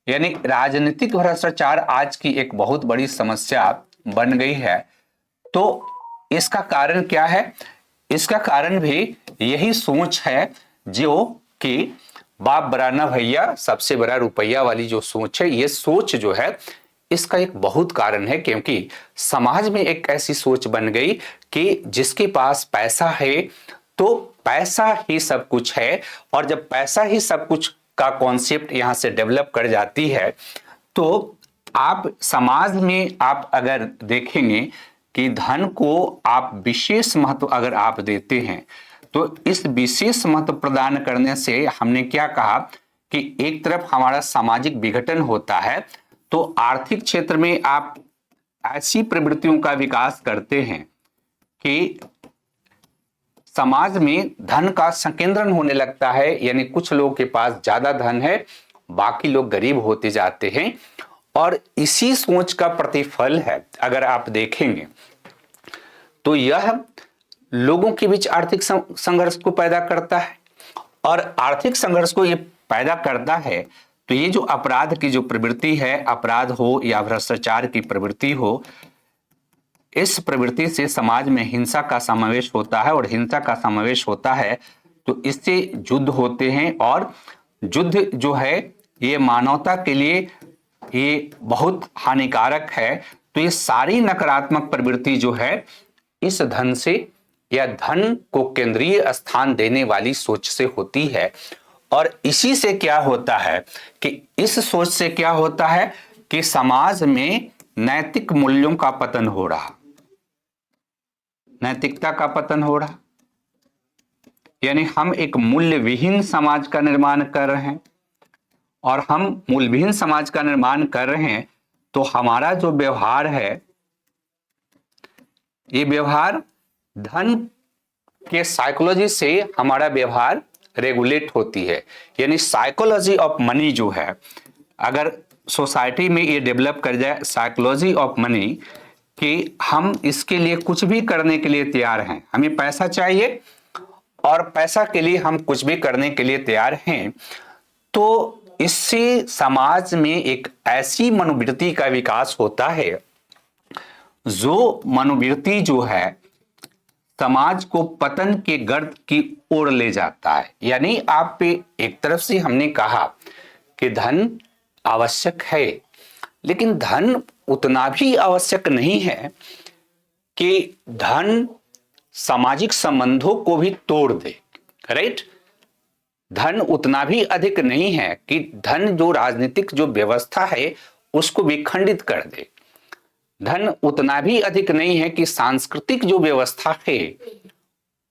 यानी राजनीतिक भ्रष्टाचार आज की एक बहुत बड़ी समस्या बन गई है। तो इसका कारण क्या है, इसका कारण भी यही सोच है जो कि बाप बड़ा ना भैया सबसे बड़ा रुपया वाली जो सोच है, ये सोच जो है इसका एक बहुत कारण है क्योंकि समाज में एक ऐसी सोच बन गई कि जिसके पास पैसा है तो पैसा ही सब कुछ है और जब पैसा ही सब कुछ का कॉन्सेप्ट यहां से डेवलप कर जाती है तो आप समाज में आप अगर देखेंगे कि धन को आप विशेष महत्व अगर आप देते हैं तो इस विशेष महत्व प्रदान करने से हमने क्या कहा कि एक तरफ हमारा सामाजिक विघटन होता है तो आर्थिक क्षेत्र में आप ऐसी प्रवृत्तियों का विकास करते हैं कि समाज में धन का संकेंद्रण होने लगता है, यानी कुछ लोगों के पास ज्यादा धन है, बाकी लोग गरीब होते जाते हैं और इसी सोच का प्रतिफल है अगर आप देखेंगे तो यह लोगों के बीच आर्थिक संघर्ष को पैदा करता है और आर्थिक संघर्ष को यह पैदा करता है तो ये जो अपराध की जो प्रवृत्ति है, अपराध हो या भ्रष्टाचार की प्रवृत्ति हो, इस प्रवृत्ति से समाज में हिंसा का समावेश होता है और हिंसा का समावेश होता है तो इससे युद्ध होते हैं और युद्ध जो है ये मानवता के लिए ये बहुत हानिकारक है। तो ये सारी नकारात्मक प्रवृत्ति जो है इस धन से या धन को केंद्रीय स्थान देने वाली सोच से होती है और इसी से क्या होता है कि इस सोच से क्या होता है कि समाज में नैतिक मूल्यों का पतन हो रहा, नैतिकता का पतन हो रहा, यानी हम एक मूल्य विहीन समाज का निर्माण कर रहे हैं और हम मूल्यहीन समाज का निर्माण कर रहे हैं तो हमारा जो व्यवहार है ये व्यवहार धन के साइकोलॉजी से हमारा व्यवहार रेगुलेट होती है। यानी साइकोलॉजी ऑफ मनी जो है, अगर सोसाइटी में ये डेवलप कर जाए साइकोलॉजी ऑफ मनी कि हम इसके लिए कुछ भी करने के लिए तैयार हैं, हमें पैसा चाहिए और पैसा के लिए हम कुछ भी करने के लिए तैयार हैं, तो इससे समाज में एक ऐसी मनोवृत्ति का विकास होता है जो मनोवृत्ति जो है समाज को पतन के गर्त की ओर ले जाता है। यानी आप पे एक तरफ से हमने कहा कि धन आवश्यक है, लेकिन धन उतना भी आवश्यक नहीं है कि धन सामाजिक संबंधों को भी तोड़ दे, राइट। धन उतना भी अधिक नहीं है कि धन जो राजनीतिक जो व्यवस्था है उसको भी खंडित कर दे। धन उतना भी अधिक नहीं है कि सांस्कृतिक जो व्यवस्था है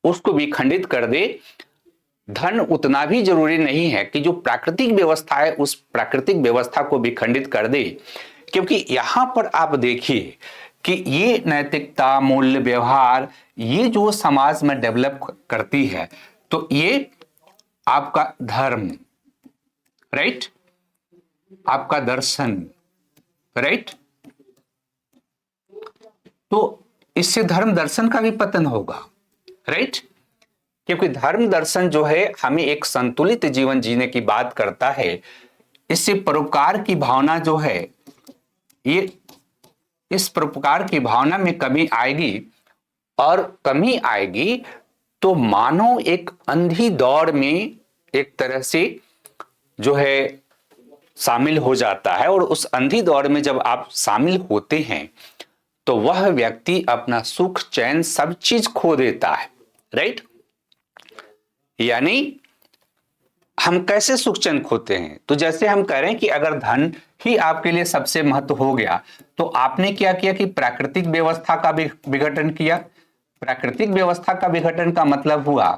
उसको भी खंडित कर दे। धन उतना भी जरूरी नहीं है कि जो प्राकृतिक व्यवस्था है उस प्राकृतिक व्यवस्था को भी खंडित कर दे। क्योंकि यहां पर आप देखिए कि ये नैतिकता, मूल्य, व्यवहार, ये जो समाज में डेवलप करती है, तो ये आपका धर्म, राइट, आपका दर्शन, राइट, तो इससे धर्म दर्शन का भी पतन होगा, राइट। क्योंकि धर्म दर्शन जो है हमें एक संतुलित जीवन जीने की बात करता है। इससे परोपकार की भावना जो है, ये इस परोपकार की भावना में कमी आएगी, और कमी आएगी तो मानव एक अंधी दौड़ में एक तरह से जो है शामिल हो जाता है। और उस अंधी दौड़ में जब आप शामिल होते हैं तो वह व्यक्ति अपना सुख, चैन, सब चीज खो देता है, राइट। यानी हम कैसे सुख चैन खोते हैं? तो जैसे हम कह रहे हैं कि अगर धन ही आपके लिए सबसे महत्व हो गया तो आपने क्या किया कि प्राकृतिक व्यवस्था का विघटन किया। प्राकृतिक व्यवस्था का विघटन का मतलब हुआ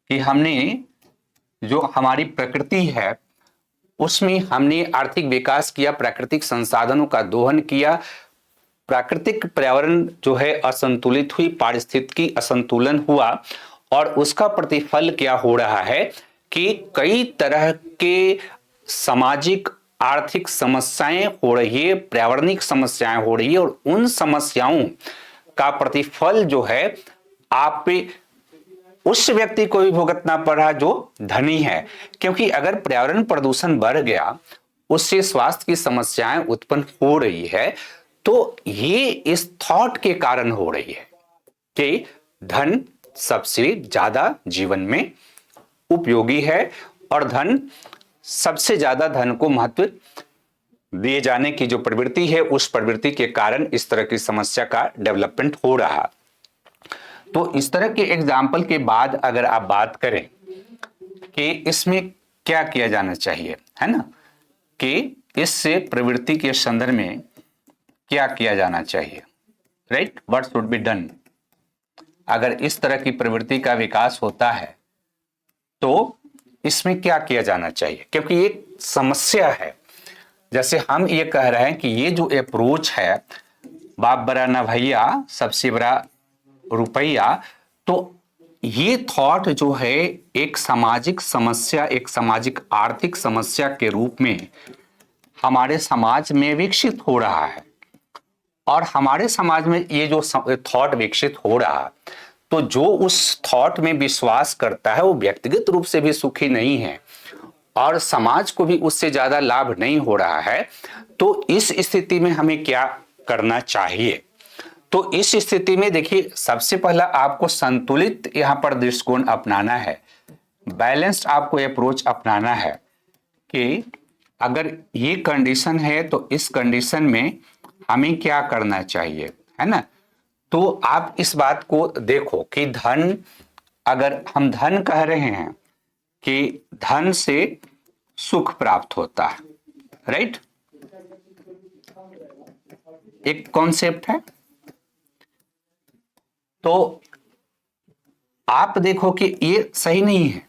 कि हमने जो हमारी प्रकृति है उसमें हमने आर्थिक विकास किया, प्राकृतिक संसाधनों का दोहन किया, प्राकृतिक पर्यावरण जो है असंतुलित हुई, पारिस्थितिकी असंतुलन हुआ, और उसका प्रतिफल क्या हो रहा है कि कई तरह के सामाजिक आर्थिक समस्याएं हो रही है, पर्यावरणिक समस्याएं हो रही है, और उन समस्याओं का प्रतिफल जो है आप पे उस व्यक्ति को भी भुगतना पड़ रहा जो धनी है। क्योंकि अगर पर्यावरण प्रदूषण बढ़ गया, उससे स्वास्थ्य की समस्याएं उत्पन्न हो रही है, तो ये इस थॉट के कारण हो रही है कि धन सबसे ज्यादा जीवन में उपयोगी है, और धन सबसे ज्यादा धन को महत्व दिए जाने की जो प्रवृत्ति है, उस प्रवृत्ति के कारण इस तरह की समस्या का डेवलपमेंट हो रहा। तो इस तरह के एग्जाम्पल के बाद अगर आप बात करें कि इसमें क्या किया जाना चाहिए, है ना, कि इससे प्रवृत्ति के संदर्भ में क्या किया जाना चाहिए, right, what should be done. अगर इस तरह की प्रवृत्ति का विकास होता है तो इसमें क्या किया जाना चाहिए, क्योंकि ये समस्या है। जैसे हम ये कह रहे हैं कि ये जो अप्रोच है, बाप बड़ा ना भैया, सबसे बड़ा रुपया, तो ये थॉट जो है एक सामाजिक समस्या, एक सामाजिक आर्थिक समस्या के रूप में हमारे समाज में विकसित हो रहा है। और हमारे समाज में ये जो थॉट विकसित हो रहा, तो जो उस थॉट में विश्वास करता है वो व्यक्तिगत रूप से भी सुखी नहीं है और समाज को भी उससे ज्यादा लाभ नहीं हो रहा है। तो इस स्थिति में हमें क्या करना चाहिए? तो इस स्थिति में देखिए, सबसे पहला आपको संतुलित यहां पर दृष्टिकोण अपनाना है, बैलेंस्ड आपको अप्रोच अपनाना है कि अगर ये कंडीशन है तो इस कंडीशन में हमें क्या करना चाहिए, है ना। तो आप इस बात को देखो कि धन, अगर हम धन कह रहे हैं कि धन से सुख प्राप्त होता है, राइट, एक कॉन्सेप्ट है। तो आप देखो कि ये सही नहीं है,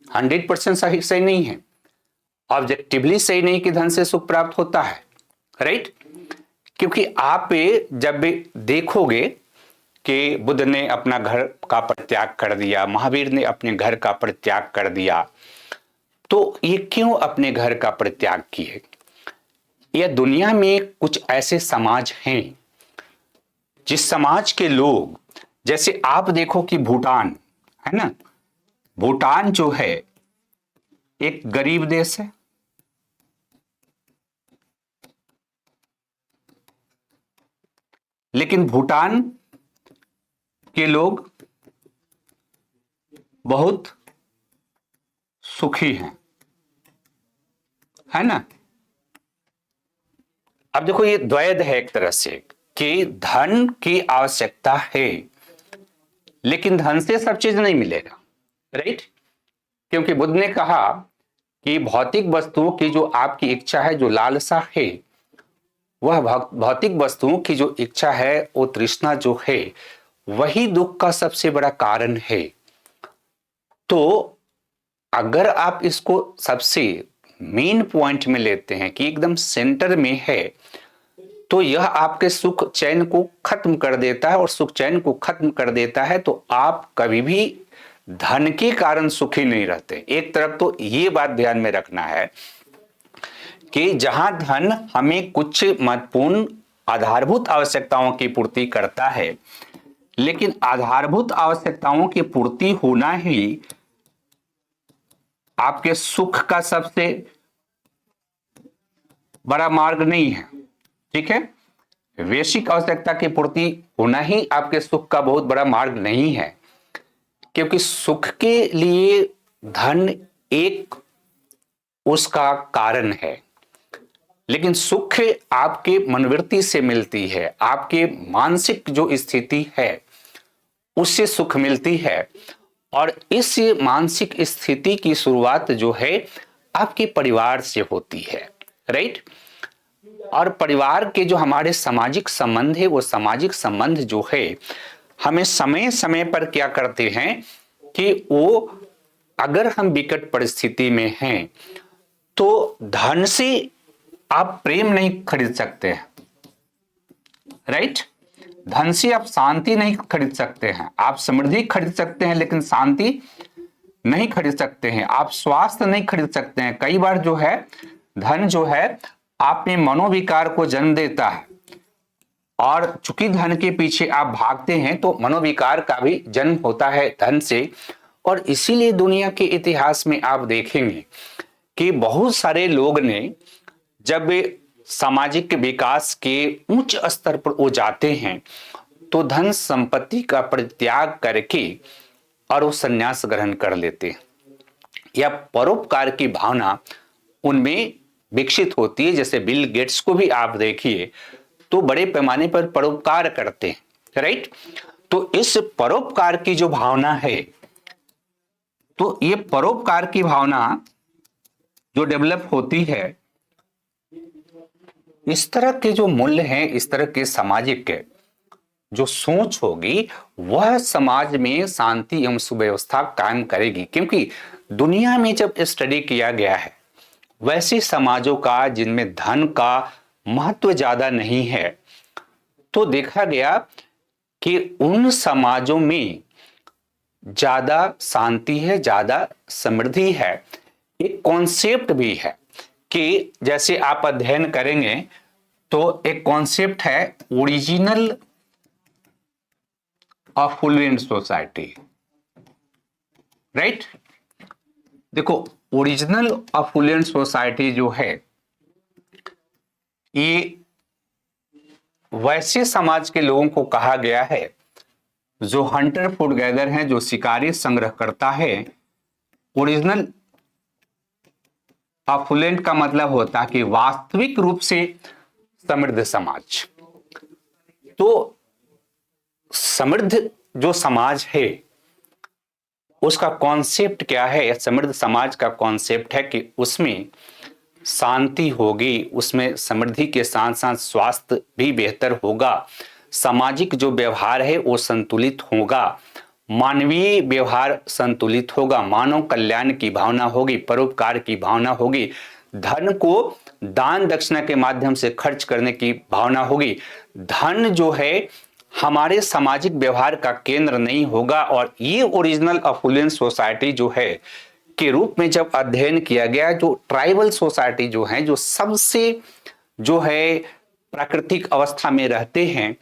100% सही नहीं है, ऑब्जेक्टिवली सही नहीं कि धन से सुख प्राप्त होता है, राइट। क्योंकि आप जब भी देखोगे कि बुद्ध ने अपना घर का परित्याग कर दिया, महावीर ने अपने घर का परित्याग कर दिया, तो ये क्यों अपने घर का परित्याग किए? यह दुनिया में कुछ ऐसे समाज हैं जिस समाज के लोग, जैसे आप देखो कि भूटान है ना, भूटान जो है एक गरीब देश है, लेकिन भूटान के लोग बहुत सुखी हैं, है ना। अब देखो ये द्वैध है एक तरह से कि धन की आवश्यकता है, लेकिन धन से सब चीज नहीं मिलेगा, राइट। क्योंकि बुद्ध ने कहा कि भौतिक वस्तुओं की जो आपकी इच्छा है, जो लालसा है, वह भौतिक वस्तुओं की जो इच्छा है, वो तृष्णा जो है, वही दुख का सबसे बड़ा कारण है। तो अगर आप इसको सबसे मेन पॉइंट में लेते हैं कि एकदम सेंटर में है, तो यह आपके सुख चैन को खत्म कर देता है, और सुख चैन को खत्म कर देता है तो आप कभी भी धन के कारण सुखी नहीं रहते। एक तरफ तो ये बात ध्यान में रखना है कि जहां धन हमें कुछ महत्वपूर्ण आधारभूत आवश्यकताओं की पूर्ति करता है, लेकिन आधारभूत आवश्यकताओं की पूर्ति होना ही आपके सुख का सबसे बड़ा मार्ग नहीं है, ठीक है। वैश्विक आवश्यकता की पूर्ति होना ही आपके सुख का बहुत बड़ा मार्ग नहीं है, क्योंकि सुख के लिए धन एक उसका कारण है, लेकिन सुख आपके मनोवृत्ति से मिलती है, आपके मानसिक जो स्थिति है उससे सुख मिलती है, और इस मानसिक स्थिति की शुरुआत जो है आपके परिवार से होती है, राइट। और परिवार के जो हमारे सामाजिक संबंध है, वो सामाजिक संबंध जो है हमें समय समय पर क्या करते हैं कि वो, अगर हम विकट परिस्थिति में हैं तो धन से आप प्रेम नहीं खरीद सकते हैं, राइट। धन से आप शांति नहीं खरीद सकते हैं, आप समृद्धि खरीद सकते हैं लेकिन शांति नहीं खरीद सकते हैं, आप स्वास्थ्य नहीं खरीद सकते हैं। कई बार जो है धन जो है आप में मनोविकार को जन्म देता है, और चूंकि धन के पीछे आप भागते हैं तो मनोविकार का भी जन्म होता है धन से। और इसीलिए दुनिया के इतिहास में आप देखेंगे कि बहुत सारे लोग ने जब सामाजिक विकास के उच्च स्तर पर वो जाते हैं तो धन संपत्ति का परित्याग करके और वो संन्यास ग्रहण कर लेते हैं, या परोपकार की भावना उनमें विकसित होती है। जैसे बिल गेट्स को भी आप देखिए तो बड़े पैमाने पर परोपकार करते हैं, राइट। तो इस परोपकार की जो भावना है, तो ये परोपकार की भावना जो डेवलप होती है, इस तरह के जो मूल्य हैं, इस तरह के सामाजिक जो सोच होगी, वह समाज में शांति एवं सुव्यवस्था कायम करेगी। क्योंकि दुनिया में जब स्टडी किया गया है, वैसे समाजों का जिनमें धन का महत्व ज्यादा नहीं है, तो देखा गया कि उन समाजों में ज्यादा शांति है, ज्यादा समृद्धि है। एक कॉन्सेप्ट भी है कि जैसे आप अध्ययन करेंगे तो एक कॉन्सेप्ट है ओरिजिनल अफ्लुएंट सोसाइटी, राइट। देखो ओरिजिनल अफ्लुएंट सोसाइटी जो है, ये वैसे समाज के लोगों को कहा गया है जो हंटर फूड गैदर हैं, जो शिकारी संग्रह करता है। ओरिजिनल अफ्लुएंट का मतलब होता है कि वास्तविक रूप से समृद्ध समाज। तो समृद्ध जो समाज है उसका कॉन्सेप्ट क्या है? समृद्ध समाज का कॉन्सेप्ट है कि उसमें शांति होगी, उसमें समृद्धि के साथ साथ स्वास्थ्य भी बेहतर होगा, सामाजिक जो व्यवहार है वो संतुलित होगा, मानवीय व्यवहार संतुलित होगा, मानव कल्याण की भावना होगी, परोपकार की भावना होगी, धन को दान दक्षिणा के माध्यम से खर्च करने की भावना होगी। धन जो है हमारे सामाजिक व्यवहार का केंद्र नहीं होगा। और ये ओरिजिनल अफ्लुएंस सोसाइटी जो है के रूप में जब अध्ययन किया गया, जो ट्राइबल सोसाइटी जो है, जो सबसे जो है प्राकृतिक अवस्था में रहते हैं,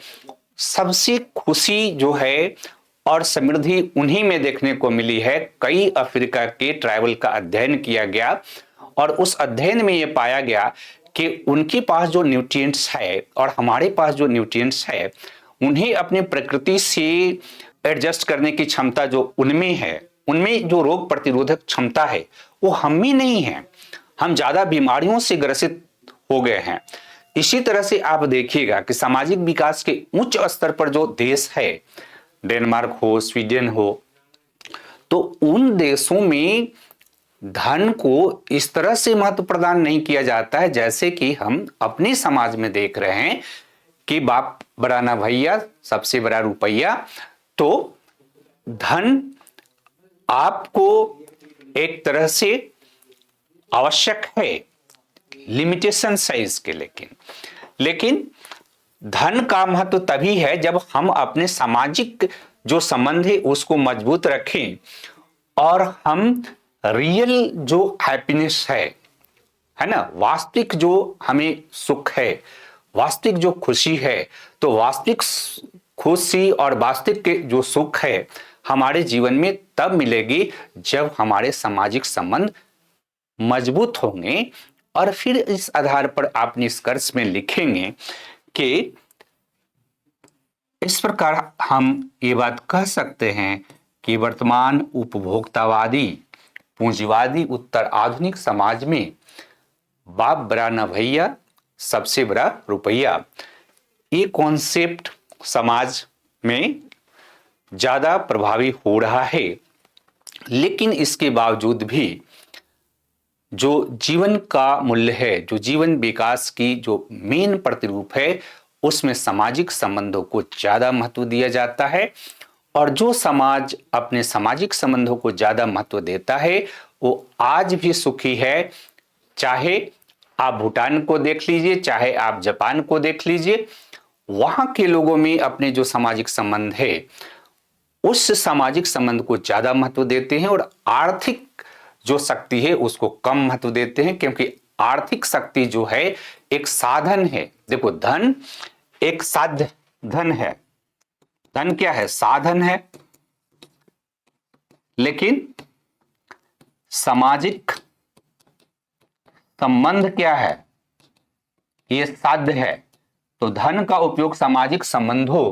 सबसे खुशी जो है और समृद्धि उन्हीं में देखने को मिली है। कई अफ्रीका के ट्राइबल का अध्ययन किया गया और उस अध्ययन में यह पाया गया कि उनके पास जो न्यूट्रिएंट्स है और हमारे पास जो न्यूट्रिएंट्स है, उन्हें अपने प्रकृति से एडजस्ट करने की क्षमता जो उनमें है, उनमें जो रोग प्रतिरोधक क्षमता है वो हम में नहीं है। हम ज्यादा बीमारियों से ग्रसित हो गए हैं। इसी तरह से आप देखिएगा कि सामाजिक विकास के उच्च स्तर पर जो देश है, डेनमार्क हो, स्वीडन हो, तो उन देशों में धन को इस तरह से महत्व प्रदान नहीं किया जाता है जैसे कि हम अपने समाज में देख रहे हैं कि बाप बड़ा ना भैया, सबसे बड़ा रुपया। तो धन आपको एक तरह से आवश्यक है लिमिटेशन है इसके, लेकिन धन का महत्व तभी है जब हम अपने सामाजिक जो संबंध है उसको मजबूत रखें और हम रियल जो हैप्पीनेस है ना, वास्तविक जो हमें सुख है, वास्तविक जो खुशी है, तो वास्तविक खुशी और वास्तविक के जो सुख है हमारे जीवन में तब मिलेगी जब हमारे सामाजिक संबंध मजबूत होंगे। और फिर इस आधार पर आप निष्कर्ष में लिखेंगे कि इस प्रकार हम ये बात कह सकते हैं कि वर्तमान उपभोक्तावादी पूंजीवादी उत्तर आधुनिक समाज में बाप बड़ा न भैया, सबसे बड़ा रुपया, ये कॉन्सेप्ट समाज में ज्यादा प्रभावी हो रहा है। लेकिन इसके बावजूद भी जो जीवन का मूल्य है, जो जीवन विकास की जो मेन प्रतिरूप है, उसमें सामाजिक संबंधों को ज्यादा महत्व दिया जाता है। और जो समाज अपने सामाजिक संबंधों को ज्यादा महत्व देता है वो आज भी सुखी है। चाहे आप भूटान को देख लीजिए, चाहे आप जापान को देख लीजिए, वहां के लोगों में अपने जो सामाजिक संबंध है उस सामाजिक संबंध को ज्यादा महत्व देते हैं और आर्थिक जो शक्ति है उसको कम महत्व देते हैं, क्योंकि आर्थिक शक्ति जो है एक साधन है। देखो, धन एक साध्य धन है, धन क्या है? साधन है। लेकिन सामाजिक संबंध क्या है? ये साध्य है। तो धन का उपयोग सामाजिक संबंधों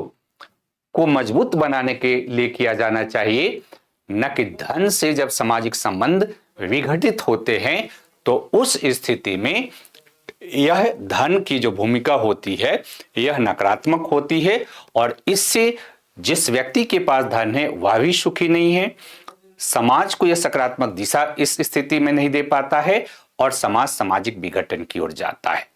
को मजबूत बनाने के लिए किया जाना चाहिए, न कि धन से जब सामाजिक संबंध विघटित होते हैं तो उस स्थिति में यह धन की जो भूमिका होती है यह नकारात्मक होती है और इससे जिस व्यक्ति के पास धन है वह भी सुखी नहीं है, समाज को यह सकारात्मक दिशा इस स्थिति में नहीं दे पाता है और समाज सामाजिक विघटन की ओर जाता है।